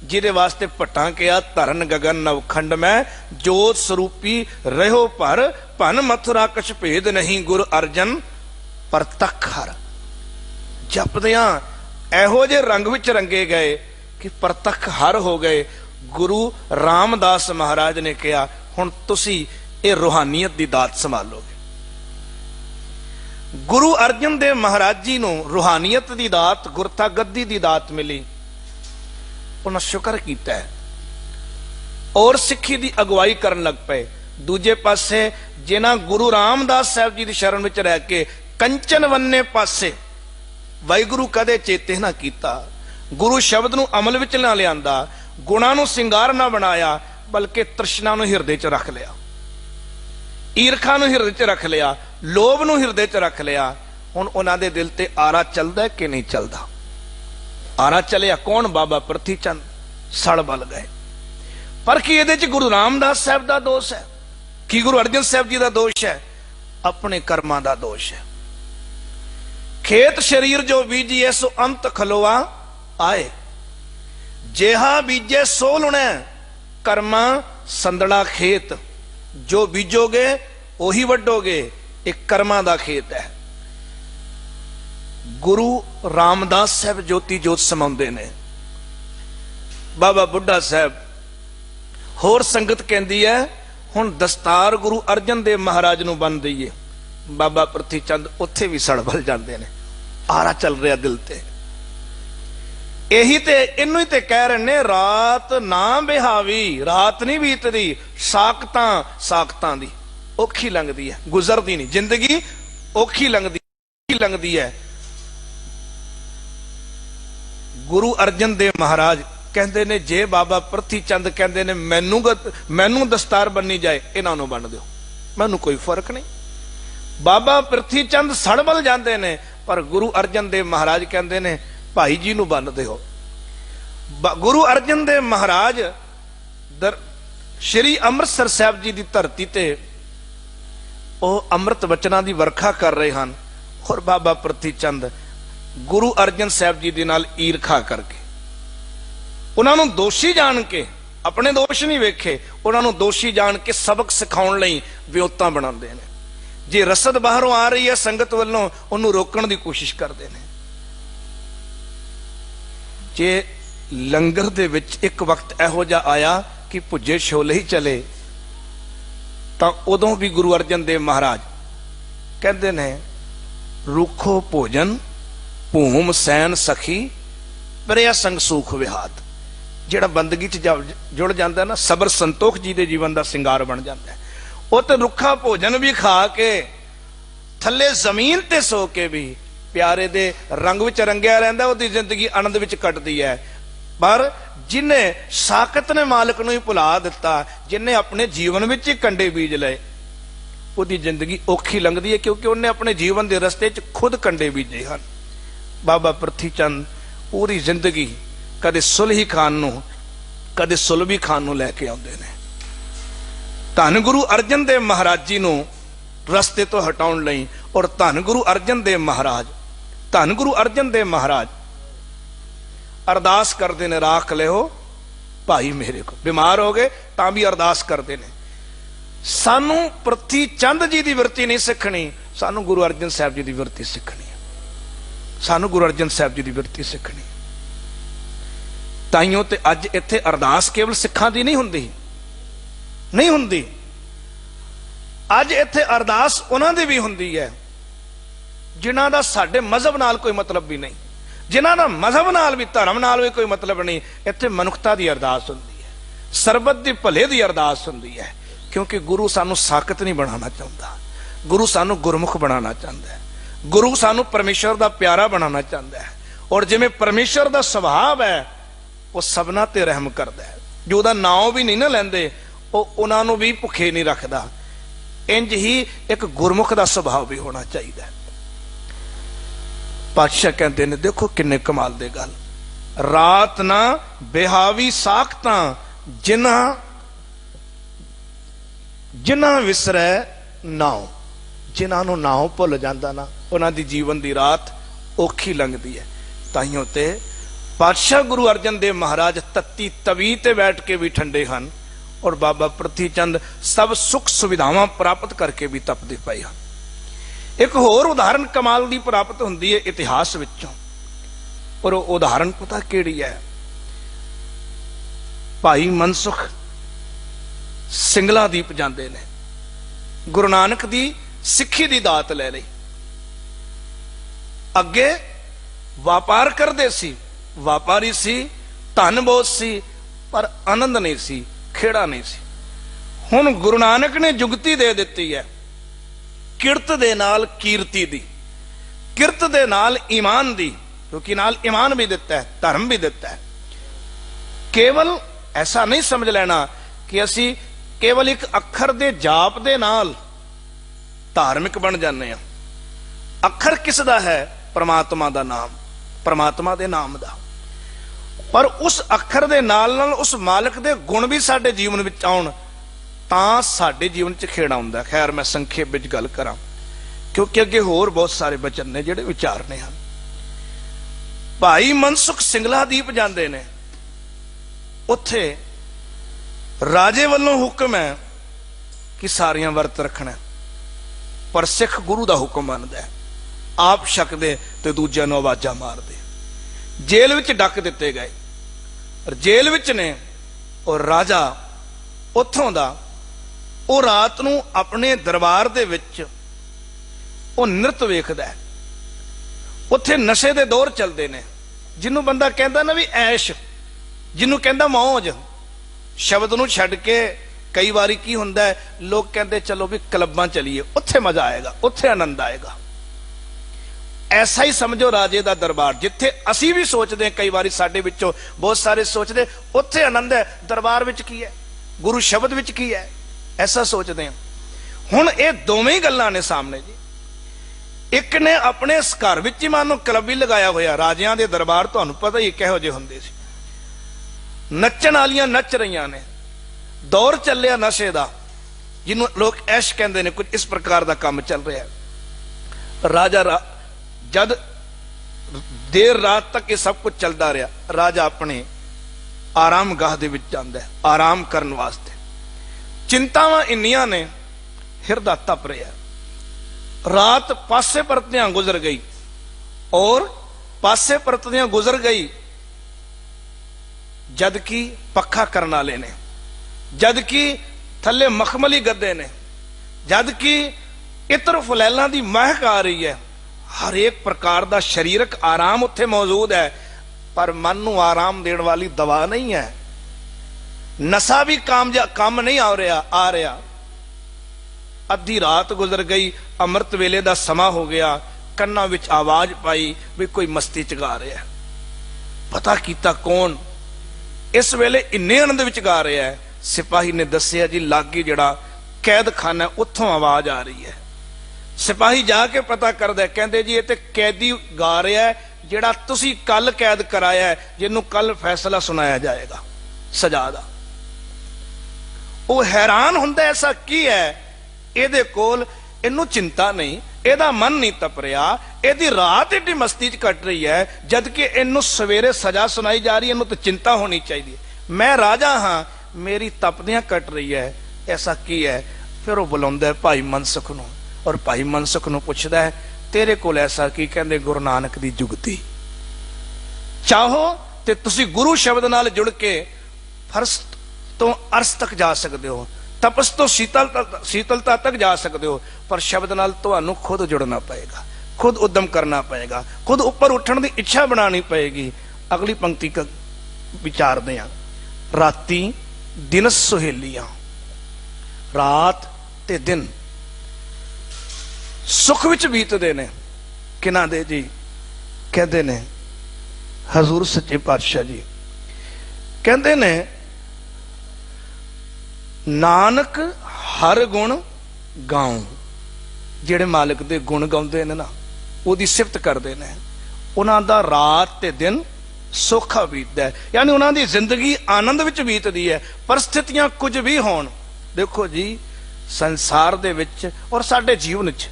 जिहदे वास्ते भट्टां कहा धरन गगन नवखंड में जोत स्वरूपी रहो पर भन मथुरा कछ भेद नहीं गुरु अर्जन परतख हर। जपदियां इहो जे रंग विच रंगे गए कि परतख हर हो गए। गुरु रामदास महाराज ने कहा हुण तुसी ये रूहानियत की दात संभालोगे। गुरु अर्जन देव महाराज जी नूं रूहानियत की दात, गुरता गद्दी की दात मिली, उन्हें शुक्र किया है और सिक्खी की अगुवाई करन लग पे। दूजे पासे जिन्हां गुरु रामदास साहब जी की शरण विच रह के कंचन वन्ने पासे वाहिगुरु कदे चेते ना किया, गुरु शब्द नूं अमल विच ना लिआंदा, गुणा नूं सिंगार ना बनाया, बल्कि तृष्णा नूं हिरदे च रख लिया, ईरखा नूं हिरदे च रख लिया, लोभ नूं हिरदे च रख लिया। हुण उन्हां दे दिल ते आरा चलदा कि नहीं चलदा? आरा चलिया। कौन? बाबा प्रथी चंद। सड़ बल गए। पर की इहदे च गुरु रामदास साहब का दोष है? कि गुरु अर्जन साहब जी का दोष है? अपने कर्मां का दोष है। खेत शरीर जो बीजिए सो अंत खलोआ आए, जेहा बीजे सो लुणै कर्मा संदड़ा खेत। जो बीजोगे वही वड्डोगे, एक कर्मा दा खेत है। गुरु रामदास साहब ज्योति जोत समाउंदे ने, बाबा बुढ़ा साहब होर संगत कहती है हुण दस्तार गुरु अर्जन देव महाराज नूं बन दईए। बाबा प्रथी चंद उत्थे भी सड़ बल जाते हैं, आरा चल रहा दिल ते। यही ते इनू ही ते कह रहे ने रात ना बिहावी, रात नहीं बीतदी, साकतां साकतां दी औखी लंघदी है, गुजरदी नहीं। जिंदगी औखी लंघदी है। गुरु अर्जन देव महाराज कहते ने जे बाबा प्रथी चंद कहते ने मैनू दस्तार बननी जाए, इन्हां नूं बन दिओ, मैनू कोई फर्क नहीं। बाबा प्रथी चंद सड़बल जाते ने, पर गुरु अर्जन देव महाराज कहते ने भाई जी नूं बन्नदे हो। गुरु अर्जन देव महाराज श्री अमृतसर साहब जी की धरती ते अमृत वचनां की वर्खा कर रहे हैं और बाबा प्रथी चंद गुरु अर्जन साहब जी दे नाल ईरखा करके उन्होंने दोषी जान के, अपने दोष नहीं वेखे, उन्होंने दोषी जान के सबक सिखाउण लई वियोतां बनाउंदे ने। जे रसद बाहरों आ रही है संगत वालों उन्होंने रोकण की कोशिश करते हैं। जे लंगर दे विच एक वक्त इहो जिहा आया कि भुजे छोले ही चले तो उदों भी गुरु अर्जन देव महाराज कहते ने रूखो भोजन भूम सैन सखी परिया संग सूख विहात। जिहड़ा बंदगी च जुड़ जाता ना, सबर संतोख जी के जीवन का सिंगार बन जाता है। वो तो रुखा भोजन भी खा के थले जमीन ते सो के भी प्यारे दे रंग विच रंगिया रहिंदा, उहदी जिंदगी आनंद विच कटदी है। पर जिन्हें साकत ने मालिक नूं ही भुला दिता, जिन्हें अपने जीवन विच ही कंडे बीज लए, उहदी जिंदगी औखी लंघदी है, क्योंकि उन्हें अपने जीवन के रस्ते च खुद कंडे बीजे हैं। बाबा प्रथी चंद पूरी जिंदगी कदे सुलही खान नूं कदे सुलभी खान नूं लैके आउंदे ने। धन गुरु अर्जन देव महाराज जी नूं रस्ते तो हटाउण लई और धन गुरु अर्जन देव महाराज, धन गुरु अर्जन देव महाराज अरदास करते ने, राख ले हो भाई मेरे को। बीमार हो गए तां भी अरदास करते ने। सानू प्रथी चंद जी की वृत्ति नहीं सीखनी, सानू गुरु अर्जन साहब जी की वृत्ति सीखनी है। सानू गुरु अर्जन साहब जी की वृत्ति सीखनी। ताइयों ते अज इत्थे अरदास केवल सिखां दी नहीं हुंदी, नहीं हुंदी। अज इत्थे अरदास उन्हां दी भी हुंदी है जिन्हां दा साडे मजहब नाल कोई मतलब भी नहीं, जिन्हां दा मजहब नाल भी धर्म नाल भी कोई मतलब नहीं। इत्थे मनुखता दी अरदास हुंदी है, सरबत दी भले दी अरदास हुंदी है। क्योंकि गुरु सानू साकत नहीं बनाना चाहता, गुरु सानू गुरमुख बनाना चाहता है, गुरु सानू परमेश्वर दा प्यारा बनाना चाहता है। और जिवें परमेश्वर दा स्वभाव है वो सबना ते रहम करदा है। जो उहदा नाम भी नहीं ना लैंदे उन्हां नूं भी भुखे नहीं रखदा। इंज ही एक गुरमुख दा स्वभाव भी होना चाहिए। पातशाह कहते ने, देखो किन्ने कमाल दे गल, रात ना बेहावी साखतां जिन्हां जिन्हां विसरै नाओ। जिन्हां नूं नाओ भुल जांदा ना उन्हां दी जीवन दी रात औखी लंघदी है। ताइयों ते पातशाह गुरु अर्जन देव महाराज तत्ती तवी ते बैठ के भी ठंडे हैं और बाबा प्रथी चंद सब सुख सुविधावां प्राप्त करके भी तपदे पए हैं। एक होर उदाहरण कमाल दी प्राप्त हुंदी है इतिहास विचों, और उदाहरण पता किहड़ी है? भाई मनसुख सिंगला दीप जांदे ने, गुरु नानक दी सिक्खी दी दात ले लई। अगे व्यापार करदे सी, व्यापारी सी, धन बहुत सी, पर आनंद नहीं सी, खेड़ा नहीं सी। हुण गुरु नानक ने जुगती दे दिती है, किरत दे नाल कीर्ति दी, किरत दे नाल ईमान दी, क्योंकि नाल ईमान भी दिता है, धर्म भी दिता है। केवल ऐसा नहीं समझ लेना कि असी केवल एक अखर दे जाप दे नाल धार्मिक बन जाने हैं। अखर किस दा है? परमात्मा दा नाम, परमात्मा दे नाम दा। पर उस अखर दे नाल नाल उस मालिक दे गुण भी साडे जीवन विच आउण तां साडे जीवन च खेड़ा हुंदा। खैर मैं संखेप विच गल करां, क्योंकि अगे होर बहुत सारे बचन ने जिहड़े विचारने हैं। भाई मनसुख सिंगला दीप जांदे ने, उत्थे राजे वालों हुक्म है कि सारियां वर्त रखना, पर सिख गुरु का हुक्म मानदा है। आप छकदे ते दूजिआं नूं आवाज़ां मारदे। जेल विच डक दिते गए, जेल विच ने और राजा उत्थों दा वो रात नूं अपने दरबार दे विच वो नृत वेखदा है। उत्थे नशे दे दौर चलते ने, जिन्हों बंदा कहता ना भी ऐश, जिन्हों कहता मौज, शब्द नूं छड्ड के कई बारी की हुंदा है लोग कहते चलो भी क्लबां चलीए, उत्थे मजा आएगा, उत्थे आनंद आएगा। ऐसा ही समझो राजे का दरबार, जिथे असी भी सोचते हैं, कई बारी साडे विचों बहुत सारे सोचते उत्थे आनंद है, दरबार विच की है, गुरु शब्द विच की है, ऐसा सोचते हैं। हुण ये दोवें ही गल्लां ने सामने जी। ਇੱਕ ਨੇ ਆਪਣੇ ਇਸ ਘਰ ਵਿੱਚ ਹੀ ਮਾਨੋ ਕਲੱਬ ਹੀ ਲਗਾਇਆ ਹੋਇਆ। ਰਾਜਿਆਂ ਦੇ ਦਰਬਾਰ ਤੁਹਾਨੂੰ ਪਤਾ ਹੀ ਕਿਹੋ ਜਿਹੇ ਹੁੰਦੇ ਸੀ। ਨੱਚਣ ਵਾਲੀਆਂ ਨੱਚ ਰਹੀਆਂ ਨੇ, ਦੌਰ ਚੱਲਿਆ ਨਸ਼ੇ ਦਾ, ਜਿਹਨੂੰ ਲੋਕ ਐਸ਼ ਕਹਿੰਦੇ ਨੇ। ਕੁਝ ਇਸ ਪ੍ਰਕਾਰ ਦਾ ਕੰਮ ਚੱਲ ਰਿਹਾ। ਰਾਜਾ ਜਦ ਦੇਰ ਰਾਤ ਤੱਕ ਇਹ ਸਭ ਕੁਝ ਚੱਲਦਾ ਰਿਹਾ, ਰਾਜਾ ਆਪਣੇ ਆਰਾਮ ਗਾਹ ਦੇ ਵਿੱਚ ਜਾਂਦਾ ਹੈ ਆਰਾਮ ਕਰਨ ਵਾਸਤੇ। ਚਿੰਤਾਵਾਂ ਇੰਨੀਆਂ ਨੇ, ਹਿਰਦਾ ਤਪ ਰਿਹਾ। ਰਾਤ ਪਾਸੇ ਪਰਤਦਿਆਂ ਗੁਜ਼ਰ ਗਈ, ਔਰ ਪਾਸੇ ਪਰਤਦਿਆਂ ਗੁਜ਼ਰ ਗਈ ਜਦ ਕਿ ਪੱਖਾ ਕਰਨ ਵਾਲੇ ਨੇ, ਜਦ ਕਿ ਥੱਲੇ ਮਖਮਲੀ ਗੱਦੇ ਨੇ, ਜਦ ਕਿ ਇਤਰ ਫੁਲੈਲਾਂ ਦੀ ਮਹਿਕ ਆ ਰਹੀ ਹੈ। ਹਰ ਇੱਕ ਪ੍ਰਕਾਰ ਦਾ ਸਰੀਰਕ ਆਰਾਮ ਉੱਥੇ ਮੌਜੂਦ ਹੈ, ਪਰ ਮਨ ਨੂੰ ਆਰਾਮ ਦੇਣ ਵਾਲੀ ਦਵਾ ਨਹੀਂ ਹੈ। ਨਸ਼ਾ ਵੀ ਕੰਮ ਨਹੀਂ ਆ ਰਿਹਾ। ਅੱਧੀ ਰਾਤ ਗੁਜ਼ਰ ਗਈ, ਅੰਮ੍ਰਿਤ ਵੇਲੇ ਦਾ ਸਮਾਂ ਹੋ ਗਿਆ। ਕੰਨਾਂ ਵਿੱਚ ਆਵਾਜ਼ ਪਾਈ ਵੀ ਕੋਈ ਮਸਤੀ ਚ ਗਾ ਰਿਹਾ। ਪਤਾ ਕੀਤਾ ਕੌਣ ਇਸ ਵੇਲੇ ਇੰਨੇ ਆਨੰਦ ਵਿੱਚ ਗਾ ਰਿਹਾ ਹੈ। ਸਿਪਾਹੀ ਨੇ ਦੱਸਿਆ ਜੀ ਲਾਗੇ ਜਿਹੜਾ ਕੈਦਖਾਨਾ ਉੱਥੋਂ ਆਵਾਜ਼ ਆ ਰਹੀ ਹੈ। ਸਿਪਾਹੀ ਜਾ ਕੇ ਪਤਾ ਕਰਦਾ, ਕਹਿੰਦੇ ਜੀ ਇਹ ਤੇ ਕੈਦੀ ਗਾ ਰਿਹਾ ਜਿਹੜਾ ਤੁਸੀਂ ਕੱਲ ਕੈਦ ਕਰਾਇਆ, ਜਿਹਨੂੰ ਕੱਲ ਫੈਸਲਾ ਸੁਣਾਇਆ ਜਾਏਗਾ ਸਜ਼ਾ ਦਾ। ਉਹ ਹੈਰਾਨ ਹੁੰਦਾ, ਐਸਾ ਕੀ ਹੈ ਇਹਦੇ ਕੋਲ? ਇਹਨੂੰ ਚਿੰਤਾ ਨਹੀਂ, ਇਹਦਾ ਮਨ ਨਹੀਂ ਤਪ ਰਿਹਾ, ਇਹਦੀ ਰਾਤ ਏਡੀ ਮਸਤੀ ਚ ਕੱਟ ਰਹੀ ਹੈ, ਜਦ ਕਿ ਇਹਨੂੰ ਸਵੇਰੇ ਸਜ਼ਾ ਸੁਣਾਈ ਜਾ ਰਹੀ ਹੈ। ਇਹਨੂੰ ਤਾਂ ਚਿੰਤਾ ਹੋਣੀ ਚਾਹੀਦੀ ਹੈ। ਮੈਂ ਰਾਜਾ ਹਾਂ, ਮੇਰੀ ਤਪਦਿਆਂ ਕੱਟ ਰਹੀ ਹੈ, ਐਸਾ ਕੀ ਹੈ? ਫਿਰ ਉਹ ਬੁਲਾਉਂਦਾ ਭਾਈ ਮਨਸੁਖ ਨੂੰ, ਔਰ ਭਾਈ ਮਨਸੁਖ ਨੂੰ ਪੁੱਛਦਾ ਹੈ ਤੇਰੇ ਕੋਲ ਐਸਾ ਕੀ? ਕਹਿੰਦੇ ਗੁਰੂ ਨਾਨਕ ਦੀ ਜੁਗਤੀ। ਚਾਹੋ ਤੇ ਤੁਸੀਂ ਗੁਰੂ ਸ਼ਬਦ ਨਾਲ ਜੁੜ ਕੇ ਫਰਜ਼ ਤੋਂ ਅਰਸ ਤੱਕ ਜਾ ਸਕਦੇ ਹੋ, ਤਪਸ ਤੋਂ ਸ਼ੀਤਲਤਾ ਤੱਕ ਜਾ ਸਕਦੇ ਹੋ, ਪਰ ਸ਼ਬਦ ਨਾਲ ਤੁਹਾਨੂੰ ਖੁਦ ਜੁੜਨਾ ਪਏਗਾ, ਖੁਦ ਉਦਮ ਕਰਨਾ ਪਏਗਾ, ਖੁਦ ਉੱਪਰ ਉੱਠਣ ਦੀ ਇੱਛਾ ਬਣਾਣੀ ਪਏਗੀ। ਅਗਲੀ ਪੰਕਤੀ ਵਿਚਾਰਦੇ ਹਾਂ। ਰਾਤੀ ਦਿਨ ਸੁਹੇਲੀਆਂ, ਰਾਤ ਤੇ ਦਿਨ ਸੁਖ ਵਿੱਚ ਬੀਤਦੇ ਨੇ। ਕਿਹਨਾਂ ਦੇ ਜੀ? ਕਹਿੰਦੇ ਨੇ ਹਜ਼ੂਰ ਸੱਚੇ ਪਾਤਸ਼ਾਹ ਜੀ ਕਹਿੰਦੇ ਨੇ ਨਾਨਕ ਹਰ ਗੁਣ ਗਾਉ। ਜਿਹੜੇ ਮਾਲਕ ਦੇ ਗੁਣ ਗਾਉਂਦੇ ਨੇ ਨਾ, ਉਹਦੀ ਸਿਫਤ ਕਰਦੇ ਨੇ, ਉਹਨਾਂ ਦਾ ਰਾਤ ਤੇ ਦਿਨ ਸੌਖਾ ਬੀਤਦਾ ਹੈ। ਯਾਨੀ ਉਹਨਾਂ ਦੀ ਜ਼ਿੰਦਗੀ ਆਨੰਦ ਵਿੱਚ ਬੀਤਦੀ ਹੈ। ਪਰਿਸਥਿਤੀਆਂ ਕੁਝ ਵੀ ਹੋਣ, ਦੇਖੋ ਜੀ ਸੰਸਾਰ ਦੇ ਵਿੱਚ ਔਰ ਸਾਡੇ ਜੀਵਨ ਵਿੱਚ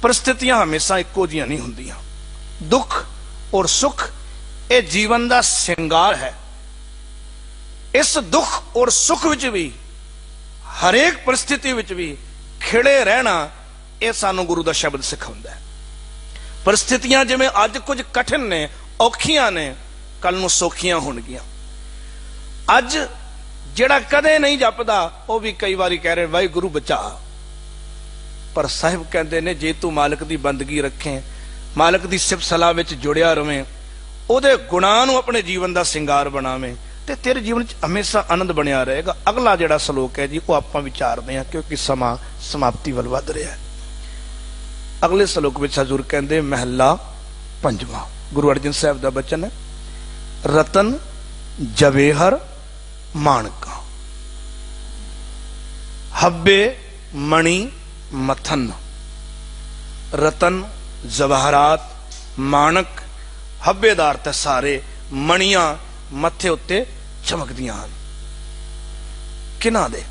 ਪਰਿਸਥਿਤੀਆਂ ਹਮੇਸ਼ਾ ਇੱਕੋ ਜਿਹੀਆਂ ਨਹੀਂ ਹੁੰਦੀਆਂ। ਦੁੱਖ ਔਰ ਸੁੱਖ ਇਹ ਜੀਵਨ ਦਾ ਸ਼ਿੰਗਾਰ ਹੈ। ਇਸ ਦੁੱਖ ਔਰ ਸੁੱਖ ਵਿੱਚ ਵੀ, ਹਰੇਕ ਪਰਿਸਥਿਤੀ ਵਿੱਚ ਵੀ ਖਿੜੇ ਰਹਿਣਾ, ਇਹ ਸਾਨੂੰ ਗੁਰੂ ਦਾ ਸ਼ਬਦ ਸਿਖਾਉਂਦਾ ਹੈ। ਪਰਿਸਥਿਤੀਆਂ ਜਿਵੇਂ ਅੱਜ ਕੁਝ ਕਠਿਨ ਨੇ, ਔਖੀਆਂ ਨੇ, ਕੱਲ ਨੂੰ ਸੌਖੀਆਂ ਹੋਣਗੀਆਂ। ਅੱਜ ਜਿਹੜਾ ਕਦੇ ਨਹੀਂ ਜਪਦਾ, ਉਹ ਵੀ ਕਈ ਵਾਰੀ ਕਹਿ ਰਹੇ ਵਾਹਿਗੁਰੂ ਬਚਾ। ਪਰ ਸਾਹਿਬ ਕਹਿੰਦੇ ਨੇ ਜੇ ਤੂੰ ਮਾਲਕ ਦੀ ਬੰਦਗੀ ਰੱਖੇ, ਮਾਲਕ ਦੀ ਸਿਫਤ ਸਲਾਹ ਵਿੱਚ ਜੁੜਿਆ ਰਵੇਂ, ਉਹਦੇ ਗੁਣਾਂ ਨੂੰ ਆਪਣੇ ਜੀਵਨ ਦਾ ਸ਼ਿੰਗਾਰ ਬਣਾਵੇਂ, ਤੇ ਤੇਰੇ ਜੀਵਨ ਚ ਹਮੇਸ਼ਾ ਆਨੰਦ ਬਣਿਆ ਰਹੇਗਾ। ਅਗਲਾ ਜਿਹੜਾ ਸ਼ਲੋਕ ਹੈ ਜੀ, ਉਹ ਆਪਾਂ ਵਿਚਾਰਦੇ ਹਾਂ ਕਿਉਂਕਿ ਸਮਾਂ ਸਮਾਪਤੀ ਵੱਲ ਵੱਧ ਰਿਹਾ ਹੈ। ਅਗਲੇ ਸ਼ਲੋਕ ਵਿੱਚ ਹਜ਼ੂਰ ਕਹਿੰਦੇ ਮਹਿਲਾ ਪੰਜਵਾਂ, ਗੁਰੂ ਅਰਜਨ ਸਾਹਿਬ ਦਾ ਬਚਨ ਹੈ, ਰਤਨ ਜਵੇਹਰ ਮਾਣਕਾ ਹੱਬੇ ਮਣੀ ਮਥਨ। ਰਤਨ ਜਵਾਹਰਾਤ ਮਾਣਕ ਹੱਬੇਦਾਰ ਤੇ ਸਾਰੇ ਮਣੀਆਂ ਮੱਥੇ ਉੱਤੇ ਚਮਕਦੀਆਂ ਹਨ। ਕਿਹਨਾਂ ਦੇ?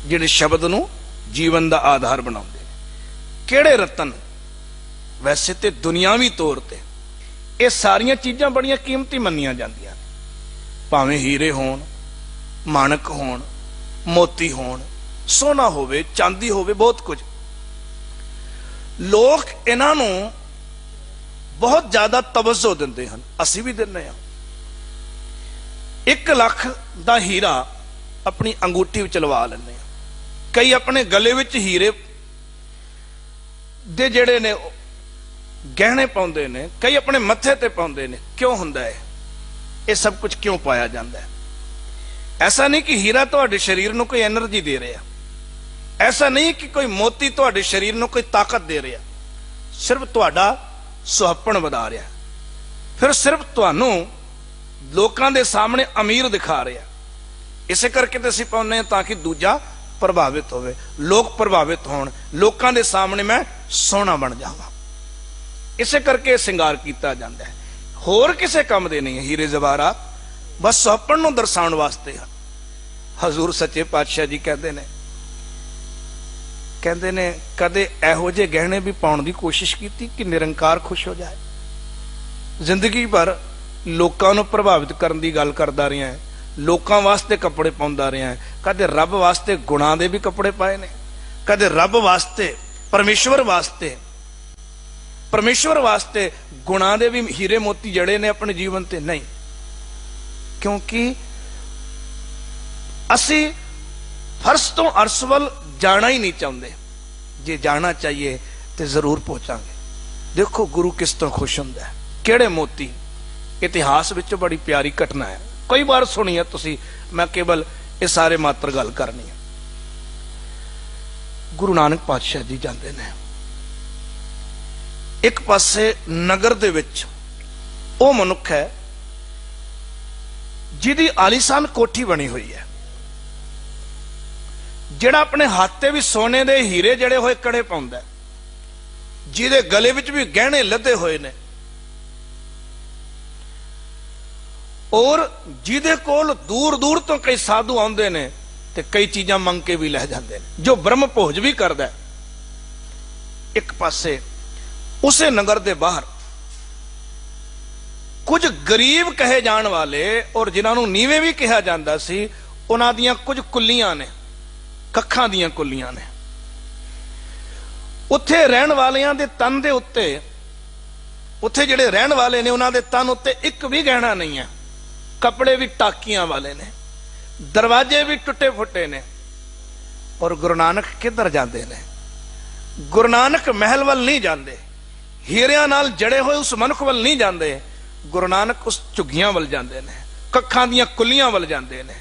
ਜਿਹੜੇ ਸ਼ਬਦ ਨੂੰ ਜੀਵਨ ਦਾ ਆਧਾਰ ਬਣਾਉਂਦੇ ਨੇ। ਕਿਹੜੇ ਰਤਨ? ਵੈਸੇ ਤੇ ਦੁਨਿਆਵੀ ਤੌਰ ਤੇ ਇਹ ਸਾਰੀਆਂ ਚੀਜ਼ਾਂ ਬੜੀਆਂ ਕੀਮਤੀ ਮੰਨੀਆਂ ਜਾਂਦੀਆਂ ਨੇ, ਭਾਵੇਂ ਹੀਰੇ ਹੋਣ, ਮਾਣਕ ਹੋਣ, ਮੋਤੀ ਹੋਣ, ਸੋਨਾ ਹੋਵੇ, ਚਾਂਦੀ ਹੋਵੇ, ਬਹੁਤ ਕੁਝ। ਲੋਕ ਇਹਨਾਂ ਨੂੰ ਬਹੁਤ ਜ਼ਿਆਦਾ ਤਵੱਜੋ ਦਿੰਦੇ ਹਨ, ਅਸੀਂ ਵੀ ਦਿੰਦੇ ਹਾਂ। 1 ਲੱਖ ਦਾ ਹੀਰਾ ਆਪਣੀ ਅੰਗੂਠੀ ਵਿੱਚ ਲਵਾ ਲੈਂਦੇ ਹਾਂ, ਕਈ ਆਪਣੇ ਗਲੇ ਵਿੱਚ ਹੀਰੇ ਦੇ ਜਿਹੜੇ ਨੇ ਗਹਿਣੇ ਪਾਉਂਦੇ ਨੇ, ਕਈ ਆਪਣੇ ਮੱਥੇ ਤੇ ਪਾਉਂਦੇ ਨੇ। ਕਿਉਂ ਹੁੰਦਾ ਹੈ ਇਹ ਸਭ ਕੁਝ? ਕਿਉਂ ਪਾਇਆ ਜਾਂਦਾ ਹੈ? ਐਸਾ ਨਹੀਂ ਕਿ ਹੀਰਾ ਤੁਹਾਡੇ ਸਰੀਰ ਨੂੰ ਕੋਈ એનર્ਜੀ ਦੇ ਰਿਹਾ, ਐਸਾ ਨਹੀਂ ਕਿ ਕੋਈ ਮੋਤੀ ਤੁਹਾਡੇ ਸਰੀਰ ਨੂੰ ਕੋਈ ਤਾਕਤ ਦੇ ਰਿਹਾ, ਸਿਰਫ ਤੁਹਾਡਾ ਸੁਹੱਪਣ ਵਧਾ ਰਿਹਾ, ਫਿਰ ਸਿਰਫ ਤੁਹਾਨੂੰ ਲੋਕਾਂ ਦੇ ਸਾਹਮਣੇ ਅਮੀਰ ਦਿਖਾ ਰਿਹਾ। ਇਸੇ ਕਰਕੇ ਤੇ ਅਸੀਂ ਪਾਉਂਦੇ ਹਾਂ ਤਾਂ ਕਿ ਦੂਜਾ ਪ੍ਰਭਾਵਿਤ ਹੋਵੇ, ਲੋਕ ਪ੍ਰਭਾਵਿਤ ਹੋਣ, ਲੋਕਾਂ ਦੇ ਸਾਹਮਣੇ ਮੈਂ सोना बन जावां। इसे करके सिंगार किया जाता है, होर किसे काम दे नहीं है। हीरे जवाहरात बस सुपन नूं दर्शाउण वास्ते है। हजूर सच्चे पातशाह जी कहते ने कदे इहो जे गहने भी पाउण दी कोशिश की कि निरंकार खुश हो जाए। जिंदगी भर लोकां नूं प्रभावित करन दी गल करदा रहा है, लोकां वास्ते कपड़े पाउंदा रहा है। कदे रब वास्ते गुणां दे भी कपड़े पाए ने, कदे रब वास्ते परमेश्वर वास्ते गुणां दे भी हीरे मोती जड़े ने अपने जीवन ते नहीं। क्योंकि असी फर्श तो अर्श वल जाना ही नहीं चाहते। जे जाना चाहिए तो जरूर पहुंचांगे। देखो गुरु किस तरह खुश हुंदा है, किहड़े मोती। इतिहास विच बड़ी प्यारी घटना है, कई बार सुनी है तुसी, मैं केवल ये सारे मात्र गल करनी है। गुरु नानक पातशाह जी जाते हैं, एक पासे नगर दे विच वो मनुख है जिहदी आलीशान कोठी बनी हुई है, जिहड़ा अपने हाथे भी सोने दे हीरे जड़े हुए कड़े पाउंदा है, जिहदे गले विच भी गहने लदे हुए ने, और जिहदे कोल दूर दूर तो कई साधु आउंदे ने ते कई चीजां मंग के भी लै जांदे ने, जो ब्रह्म भोज भी करदा है। एक पासे उसे नगर दे बाहर कुछ गरीब कहे जाण वाले और जिन्हां नीवे भी कहा जाता सी, उन्हां दियां कुछ कुल्लियां ने, कखां दियां कुल्लियां ने। उत्थे रहण वालियां दे तन दे उत्ते, उत्थे जिहड़े रहण वाले ने उन्हां दे तन उत्ते एक भी गहना नहीं है। कपड़े भी टाकियां वाले ने, दरवाजे भी टुटे फुटे ने। और गुरु नानक किधर जाते ने? गुरु नानक महल वल नहीं जाते, हीरियां नाल जड़े हुए उस मनुख वल नहीं जाते। गुरु नानक उस झुग्गियां वल जाते ने, कखां दियां कुल्लियां वल जाते ने।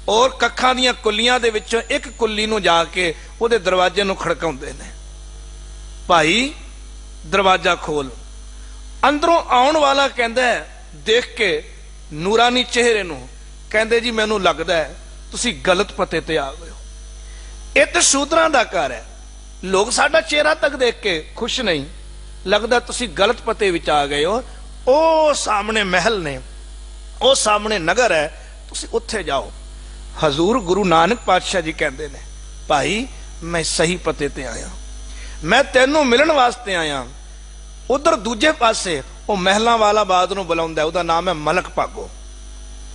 और कखां दियां कुल्लियां दे विचों एक कुल्ली नूं जाके उहदे दरवाजे नूं खड़काउंदे ने, भाई दरवाजा खोल। अंदरों आउण वाला कहंदा है, देख के नूरानी चेहरे नूं, कहंदे जी मैनूं लगदा है तुसीं गलत पते ते आ गए हो। इह ते शूदरां दा घर है, लोग साडा चेहरा तक देख के खुश नहीं, लगदा तुसीं गलत पते विच आ गए हो। ओ सामने महल ने, ओ सामने नगर है, तुसीं उत्थे जाओ। हजूर गुरु नानक पातशाह जी कहंदे ने, भाई मैं सही पते ते आया, मैं तैनूं मिलण वास्ते आया। उधर दूजे पासे वो महलों वाला बाद नूं बुलाउंदा है, उहदा नाम है मलक भागो।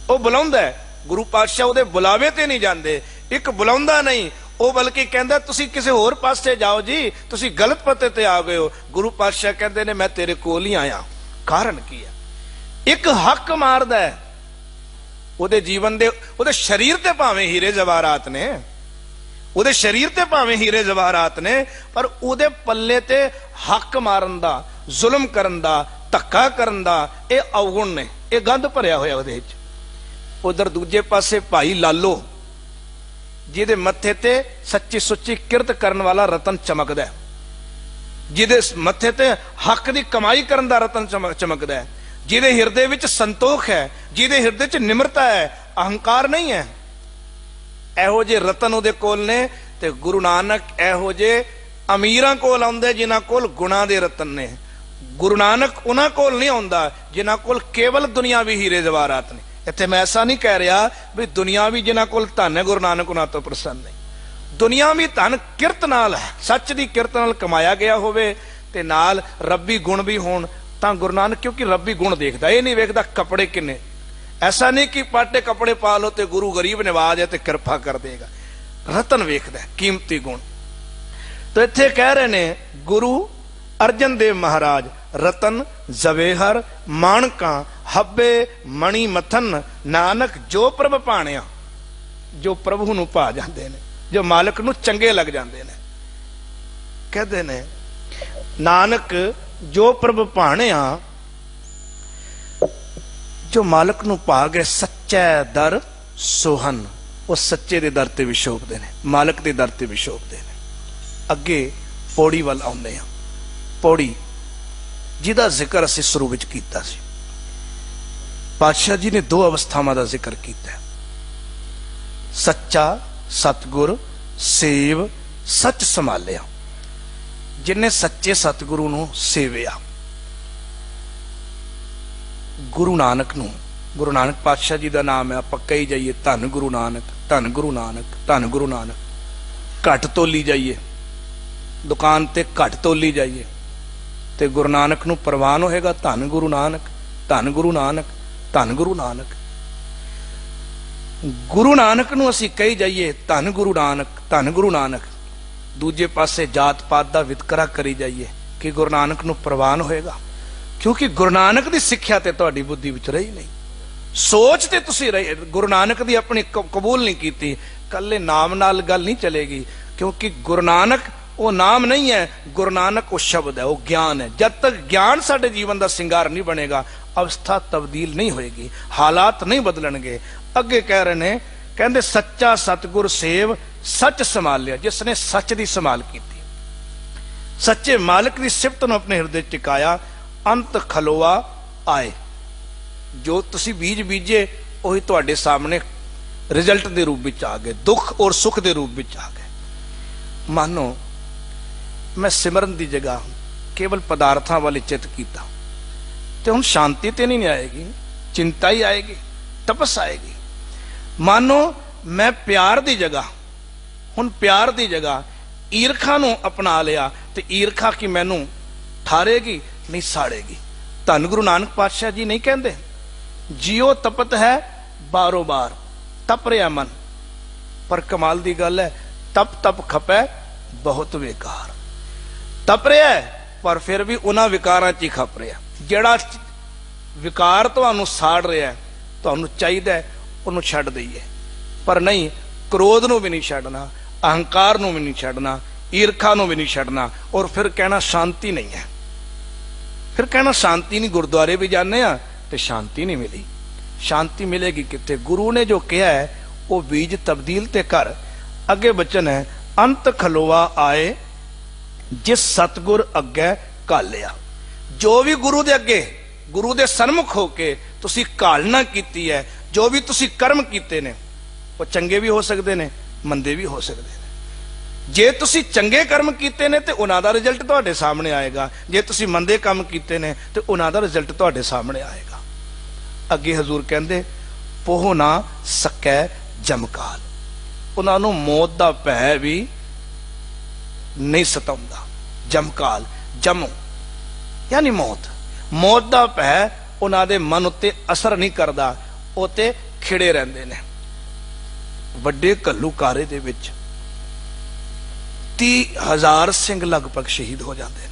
वो बुलाउंदा है, गुरु पातशाह उहदे बुलावे ते नहीं जांदे, एक बुलाउंदा नहीं, वो बल्कि कहंदा तुसीं किसी होर पासे जाओ जी, तुसीं गलत पते ते आ गए हो। गुरु पातशाह कहंदे ने मैं तेरे कोल ही आया। कारण की है? एक हक मारदा है उहदे जीवन दे, उहदे शरीर ते भावें हीरे जवाहरात ने, उहदे शरीर ते भावें हीरे जवाहरात ने, पर उहदे पल्ले ते हक मारन दा, जुल्म करन दा, धक्का करन दा ये अवगुण ने, ये गंद भरिया होया उहदे विच। उधर दूजे पासे भाई लालो, जिहदे मत्थे ते सच्ची सुच्ची किरत करन वाला रतन चमकदा है, जिहदे मत्थे ते हक दी कमाई करन दा रतन चमकदा है, जिहदे हिरदे विच संतोख है, जिहदे हिरदे च निमरता है, अहंकार नहीं है। इहो जे रतन उहदे कोल ने। ते गुरु नानक इहो जे अमीरां कोल आउंदे जिन्हां कोल गुणां दे रतन ने। गुरु नानक उन्हां कोल नहीं आउंदा जिन्हां कोल केवल दुनियावी हीरे जवाहरात ने। इत्थे मैं ऐसा नहीं कह रहा भी दुनियावी जिन्हां कोल धन है गुरु नानक उन्हां तो प्रसन्न नहीं। दुनियावी धन किरत नाल है, सच दी किरत नाल कमाया गया होवे ते नाल रब्बी गुण भी होण तां गुरु नानक, क्योंकि रब्बी गुण देखदा, ये नहीं वेखदा कपड़े किन्ने। ऐसा नहीं कि पाटे कपड़े पा लो तो गुरु गरीब नवाज है तो कृपा कर देगा, रतन वेखदा, कीमती गुण। तो इत्थे कह रहे ने गुरु अर्जन देव महाराज रतन जवेहर माणका हब्बे मणि मथन नानक जो प्रभ भाणिया, जो प्रभु नूं भा जांदे ने, जो मालिक नूं चंगे लग जांदे ने। कहते ने नानक जो प्रभ भाणिया, जो मालिक नूं भा गए, सच्चे दर सोहन, वो सच्चे दे दर ते भी शोभदे ने, मालिक दे दर ते भी शोभदे ने। अगे पौड़ी वल आउंदे हां। पौड़ी जिहदा जिक्र असीं शुरू विच कीता सी, पातशाह जी ने दो अवस्थावां दा जिक्र कीता है, सच्चा सतगुर सेव सच संभालिया। जिन्हें सच्चे सतगुरु नूं सेविया। गुरु नानक नूं, गुरु नानक पातशाह जी का नाम है, आपां कही जाइए धन गुरु नानक, धन गुरु नानक, धन गुरु नानक। घट तोली जाइए, दुकान ते घट तोली जाइए ते गुरु नानक नूं प्रवान होएगा धन गुरु नानक, धन गुरु नानक, धन गुरु नानक। गुरु नानक नूं असीं कही जाइए धन गुरु नानक, धन गुरु नानक। दूजे पासे जात पात दा वितकरा करी जाइए कि गुरु नानक नूं प्रवान होएगा, क्योंकि गुरु नानक दी सिक्ख्या ते तुहाडी बुद्धि विच रही नहीं, सोच ते तुसीं रही, गुरु नानक दी अपनी कबूल नहीं कीती। कल्ले नाम नाल गल नहीं चलेगी, क्योंकि गुरु नानक वो नाम नहीं है, गुरु नानक वो शब्द है, वो ज्ञान है। जब तक ज्ञान साडे जीवन का सिंगार नहीं बनेगा, अवस्था तब्दील नहीं होएगी, हालात नहीं बदलणगे। अगे कह रहे ने, कहंदे सच्चा सतगुर सेव सच संभालिया, जिसने सच की संभाल की, सच्चे मालिक की सिफत नूं अपने हृदय टिकाया, अंत खलोआ आए। जो तुसी बीज बीजे वही तुहाडे सामने रिजल्ट के रूप में आ गए, दुख और सुख के रूप में आ गए। मानो मैं सिमरन की जगह केवल पदार्थों वाले चित किया तो हुण शांति तो नहीं आएगी, चिंता ही आएगी, तपस आएगी। मानो मैं प्यार की जगह, हुण प्यार की जगह ईरखा नूं अपना लिया तो ईरखा की मैनू ठारेगी नहीं साड़ेगी। धन गुरु नानक पातशाह जी नहीं कहते, जियो तपत है बारो बार, तप रहा मन, पर कमाल की गल है तप तप खपै बहुत बेकार। तप रहा है पर फिर भी उन्हां विकारां च ही खप रहा। जिहड़ा विकार तुहानूं साड़ रहा है, तुहानूं चाहीदा है उहनूं छड्ड दईए, पर नहीं, क्रोध नूं भी नहीं छड्डना, अहंकार नूं भी नहीं छड्डना, ईरखा नूं भी नहीं छड्डना। और फिर कहना शांति नहीं है, फिर कहना शांति नहीं। गुरुद्वारे भी जाने आ तो शांति नहीं मिली, शांति मिलेगी कितने? गुरु ने जो कहा है वो बीज तब्दील ते कर। अगे बचन है, अंत खलोआ आए जिस सतगुर अगे घालिया। जो भी गुरु दे अगे, गुरु दे सन्मुख होके तुसी घालना कीती है, जो भी तुसी कर्म कीते ने वो चंगे भी हो सकते ने, मंदे भी हो सकते हैं। जे तुसी चंगे कर्म कीते ने तो उन्हां दा रिजल्ट तुहाडे सामने आएगा, जे तुसी मंदे काम कीते ने तो उन्हां दा रिजल्ट तुहाडे सामने आएगा। अगे हजूर कहंदे पोह ना सकै जमकाल, उन्हां नूं मौत दा भै भी नहीं सताउंदा। जमकाल, जमो यानी मौत, मौत दा भै उन्हां दे मन उत्ते असर नहीं करदा, वो ते खिड़े रहिंदे ने। वड्डे घल्लूकारे दे विच 30,000 सिंह लगभग शहीद हो जाते हैं,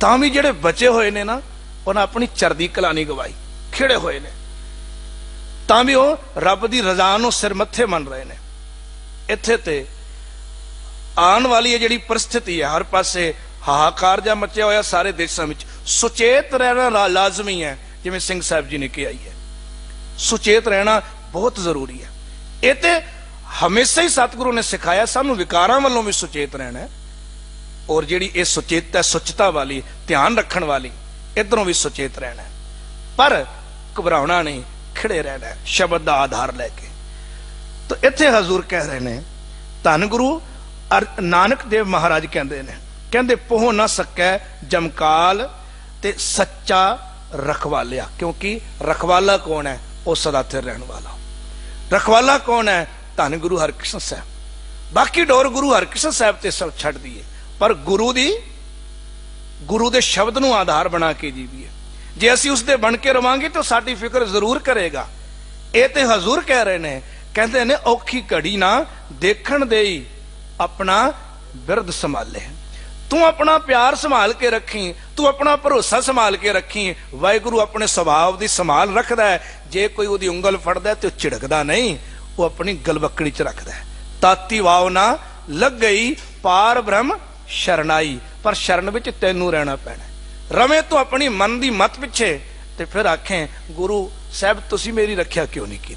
तां भी जिहड़े बचे हुए ने ना उन्हें अपनी चरदी कला नहीं गवाई, खिड़े हुए ने, तां भी वो रब की रजा नूं सिर मत्थे मन रहे ने। इत्थे ते आने वाली जिहड़ी परिस्थिति है, हर पासे हाहाकार जा मचिया होया, सारे देशों में सुचेत रहना लाजमी है। जिवें सिंह साहब जी ने कहा है, सुचेत रहना बहुत जरूरी है। ये तो हमेशा ही सतगुरु ने सिखाया, सानू विकारां वालों भी सुचेत रहना है, और जिहड़ी ये सुचेत है, सुचता वाली, ध्यान रखण वाली, इधरों भी सुचेत रहना है, पर घबराउणा नहीं, खिड़े रहना है शब्द का आधार लैके। तो इत्थे हजूर कह रहे हैं, धन गुरु नानक देव महाराज कहते हैं, कहते पोह ना सकै जमकाल ते सच्चा रखवालिया। क्योंकि रखवाला कौन है? वो सदा स्थिर रहने वाला। रखवाला कौन है? धन गुरु हरकृष्ण साहब। बाकी डोर गुरु हरकृष्ण साहब ते सब छड़ दिए, पर गुरु दे शब्द नूं आधार बना के जीवीए। जे असीं उसदे बन के रवांगे तो साडी फिक्र जरूर करेगा। ये ते हजूर कह रहे ने, कहते ने औखी घड़ी ना देखण देई अपना बिरद संभाले। तू अपना प्यार संभाल के रखी, तू अपना भरोसा संभाल के रखी। वाहिगुरु अपने स्वभाव की संभाल रखता है। जे कोई उहदी उंगल फड़दा है तो झिड़कदा नहीं, वो अपनी गलबक्कड़ी च रखता है। ताती वाव ना लग गई पार ब्रह्म शरणाई, पर शरण विच तैनू रहना पैना। रवे तू अपनी मन की मत पिछे ते फिर आखें गुरु साहब तुसी मेरी रखिया क्यों नहीं की?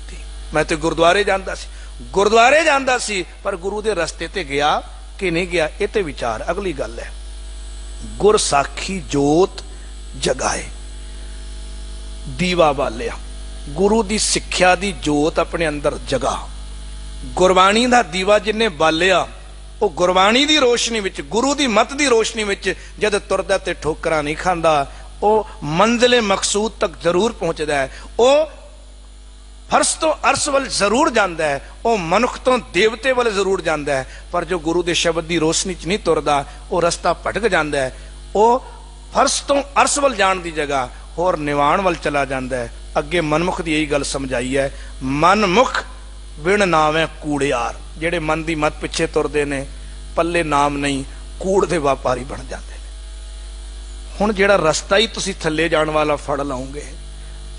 मैं तो गुरुद्वारे जांदा सी, पर गुरु दे रस्ते ते गया कि नहीं गया, ये ते विचार अगली गल है। गुर साखी जोत जगाए, दीवा बालिया। गुरु की सिक्ख्या की जोत अपने अंदर जगा, गुरबाणी का दीवा जिन्हें बालिया ਉਹ ਗੁਰਬਾਣੀ ਦੀ ਰੋਸ਼ਨੀ ਵਿੱਚ, ਗੁਰੂ ਦੀ ਮੱਤ ਦੀ ਰੋਸ਼ਨੀ ਵਿੱਚ ਜਦ ਤੁਰਦਾ ਤੇ ਠੋਕਰਾਂ ਨਹੀਂ ਖਾਂਦਾ, ਉਹ ਮੰਜ਼ਿਲੇ ਮਕਸੂਦ ਤੱਕ ਜ਼ਰੂਰ ਪਹੁੰਚਦਾ ਹੈ। ਉਹ ਫਰਸ਼ ਤੋਂ ਅਰਸ਼ ਵੱਲ ਜ਼ਰੂਰ ਜਾਂਦਾ ਹੈ, ਉਹ ਮਨੁੱਖ ਤੋਂ ਦੇਵਤੇ ਵੱਲ ਜ਼ਰੂਰ ਜਾਂਦਾ ਹੈ, ਪਰ ਜੋ ਗੁਰੂ ਦੇ ਸ਼ਬਦ ਦੀ ਰੋਸ਼ਨੀ 'ਚ ਨਹੀਂ ਤੁਰਦਾ, ਉਹ ਰਸਤਾ ਭਟਕ ਜਾਂਦਾ ਹੈ। ਉਹ ਫਰਸ਼ ਤੋਂ ਅਰਸ਼ ਵੱਲ ਜਾਣ ਦੀ ਜਗ੍ਹਾ ਹੋਰ ਨਿਵਾਣ ਵੱਲ ਚਲਾ ਜਾਂਦਾ ਹੈ। ਅੱਗੇ ਮਨਮੁਖ ਦੀ ਇਹੀ ਗੱਲ ਸਮਝਾਈ ਹੈ, ਮਨਮੁਖ ਵਿਣ ਨਾਵੇਂ ਕੂੜਿਆਰ। ਜਿਹੜੇ ਮਨ ਦੀ ਮੱਤ ਪਿੱਛੇ ਤੁਰਦੇ ਨੇ, ਪੱਲੇ ਨਾਮ ਨਹੀਂ, ਕੂੜ ਦੇ ਵਪਾਰੀ ਬਣ ਜਾਂਦੇ ਨੇ। ਹੁਣ ਜਿਹੜਾ ਰਸਤਾ ਹੀ ਤੁਸੀਂ ਥੱਲੇ ਜਾਣ ਵਾਲਾ ਫੜ ਲਾਓਗੇ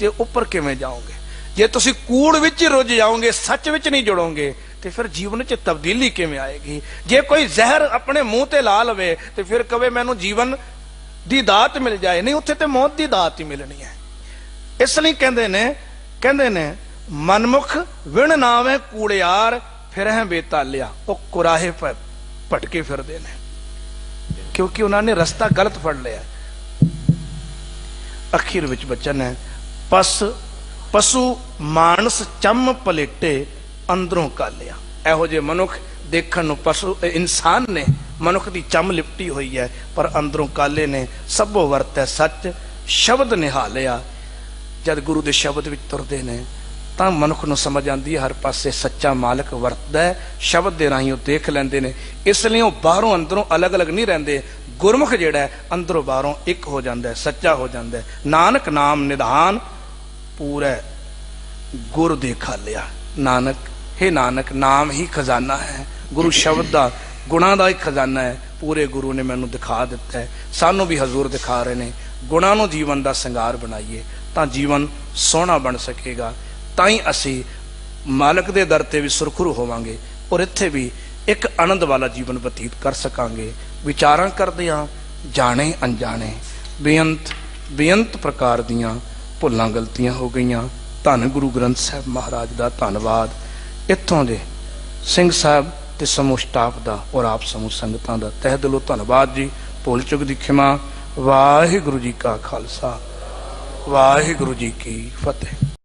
ਤੇ ਉੱਪਰ ਕਿਵੇਂ ਜਾਓਗੇ? ਜੇ ਤੁਸੀਂ ਕੂੜ ਵਿੱਚ ਹੀ ਰੁੱਝ ਜਾਓਗੇ, ਸੱਚ ਵਿੱਚ ਨਹੀਂ ਜੁੜੋਗੇ, ਤੇ ਫਿਰ ਜੀਵਨ 'ਚ ਤਬਦੀਲੀ ਕਿਵੇਂ ਆਏਗੀ? ਜੇ ਕੋਈ ਜ਼ਹਿਰ ਆਪਣੇ ਮੂੰਹ ਤੇ ਲਾ ਲਵੇ ਤੇ ਫਿਰ ਕਵੇ ਮੈਨੂੰ ਜੀਵਨ ਦੀ ਦਾਤ ਮਿਲ ਜਾਏ, ਨਹੀਂ, ਉੱਥੇ ਤੇ ਮੌਤ ਦੀ ਦਾਤ ਹੀ ਮਿਲਣੀ ਹੈ। ਇਸ ਲਈ ਕਹਿੰਦੇ ਨੇ ਮਨਮੁਖ ਵਿਣ ਨਾਵੇਂ ਕੂੜਿਆਰ, ਫਿਰ ਹੈ ਬੇਤਾਲਿਆ। ਉਹ ਕੁਰਾਹੇ ਭਟਕੇ ਫਿਰਦੇ ਨੇ, ਕਿਉਂਕਿ ਉਹਨਾਂ ਨੇ ਰਸਤਾ ਗਲਤ ਫੜ ਲਿਆ। ਅਖੀਰ ਵਿੱਚ ਬਚਨ ਹੈ, ਪਸ਼ੂ ਮਾਨਸ ਚੰਮ ਪਲੇਟੇ ਅੰਦਰੋਂ ਕਾਲਿਆ। ਇਹੋ ਜਿਹੇ ਮਨੁੱਖ ਦੇਖਣ ਨੂੰ ਪਸ਼ੂ ਇਨਸਾਨ ਨੇ, ਮਨੁੱਖ ਦੀ ਚੰਮ ਲਿਪਟੀ ਹੋਈ ਹੈ, ਪਰ ਅੰਦਰੋਂ ਕਾਲੇ ਨੇ। ਸਭੋ ਵਰਤੈ ਸੱਚ ਸ਼ਬਦ ਨਿਹਾਲਿਆ। ਜਦ ਗੁਰੂ ਦੇ ਸ਼ਬਦ ਵਿੱਚ ਤੁਰਦੇ ਨੇ ਤਾਂ ਮਨੁੱਖ ਨੂੰ ਸਮਝ ਆਉਂਦੀ ਹੈ ਹਰ ਪਾਸੇ ਸੱਚਾ ਮਾਲਕ ਵਰਤਦਾ ਹੈ। ਸ਼ਬਦ ਦੇ ਰਾਹੀਂ ਉਹ ਦੇਖ ਲੈਂਦੇ ਨੇ, ਇਸ ਲਈ ਉਹ ਬਾਹਰੋਂ ਅੰਦਰੋਂ ਅਲੱਗ-ਅਲੱਗ ਨਹੀਂ ਰਹਿੰਦੇ। ਗੁਰਮੁਖ ਜਿਹੜਾ ਹੈ ਅੰਦਰੋਂ ਬਾਹਰੋਂ ਇੱਕ ਹੋ ਜਾਂਦਾ ਹੈ, ਸੱਚਾ ਹੋ ਜਾਂਦਾ ਹੈ। ਨਾਨਕ ਨਾਮ ਨਿਧਾਨ ਪੂਰਾ ਗੁਰ ਦੇਖਾ ਲਿਆ। ਨਾਨਕ, हे ਨਾਨਕ, ਨਾਮ ਹੀ ਖਜ਼ਾਨਾ ਹੈ, ਗੁਰੂ ਸ਼ਬਦ ਦਾ, ਗੁਣਾਂ ਦਾ ਇੱਕ ਖਜ਼ਾਨਾ ਹੈ। ਪੂਰੇ ਗੁਰੂ ਨੇ ਮੈਨੂੰ ਦਿਖਾ ਦਿੱਤਾ ਹੈ, ਸਾਨੂੰ ਵੀ ਹਜ਼ੂਰ ਦਿਖਾ ਰਹੇ ਨੇ। ਗੁਣਾਂ ਨੂੰ ਜੀਵਨ ਦਾ ਸ਼ਿੰਗਾਰ ਬਣਾਈਏ ਤਾਂ ਜੀਵਨ ਸੋਹਣਾ ਬਣ ਸਕੇਗਾ। ਤਾਂ ਹੀ ਅਸੀਂ ਮਾਲਕ ਦੇ ਦਰ ਤੇ ਵੀ ਸੁਰਖਰੂ ਹੋਵਾਂਗੇ ਔਰ ਇੱਥੇ ਵੀ ਇੱਕ ਆਨੰਦ ਵਾਲਾ ਜੀਵਨ ਬਤੀਤ ਕਰ ਸਕਾਂਗੇ। ਵਿਚਾਰਾਂ ਕਰਦੇ ਹਾਂ, ਜਾਣੇ ਅਣਜਾਣੇ ਬੇਅੰਤ ਪ੍ਰਕਾਰ ਦੀਆਂ ਭੁੱਲਾਂ ਗਲਤੀਆਂ ਹੋ ਗਈਆਂ। ਧੰਨ ਗੁਰੂ ਗ੍ਰੰਥ ਸਾਹਿਬ ਮਹਾਰਾਜ ਦਾ ਧੰਨਵਾਦ। ਇੱਥੋਂ ਦੇ ਸਿੰਘ ਸਾਹਿਬ ਤੇ ਸਮੂਹ ਸਟਾਫ ਦਾ ਔਰ ਆਪ ਸਮੂਹ ਸੰਗਤਾਂ ਦਾ ਤਹਿ ਦਿਲੋਂ ਧੰਨਵਾਦ ਜੀ। ਭੁੱਲ ਚੁੱਕ ਦੀ ਖਿਮਾ। ਵਾਹਿਗੁਰੂ ਜੀ ਕਾ ਖਾਲਸਾ, ਵਾਹਿਗੁਰੂ ਜੀ ਕੀ ਫਤਿਹ।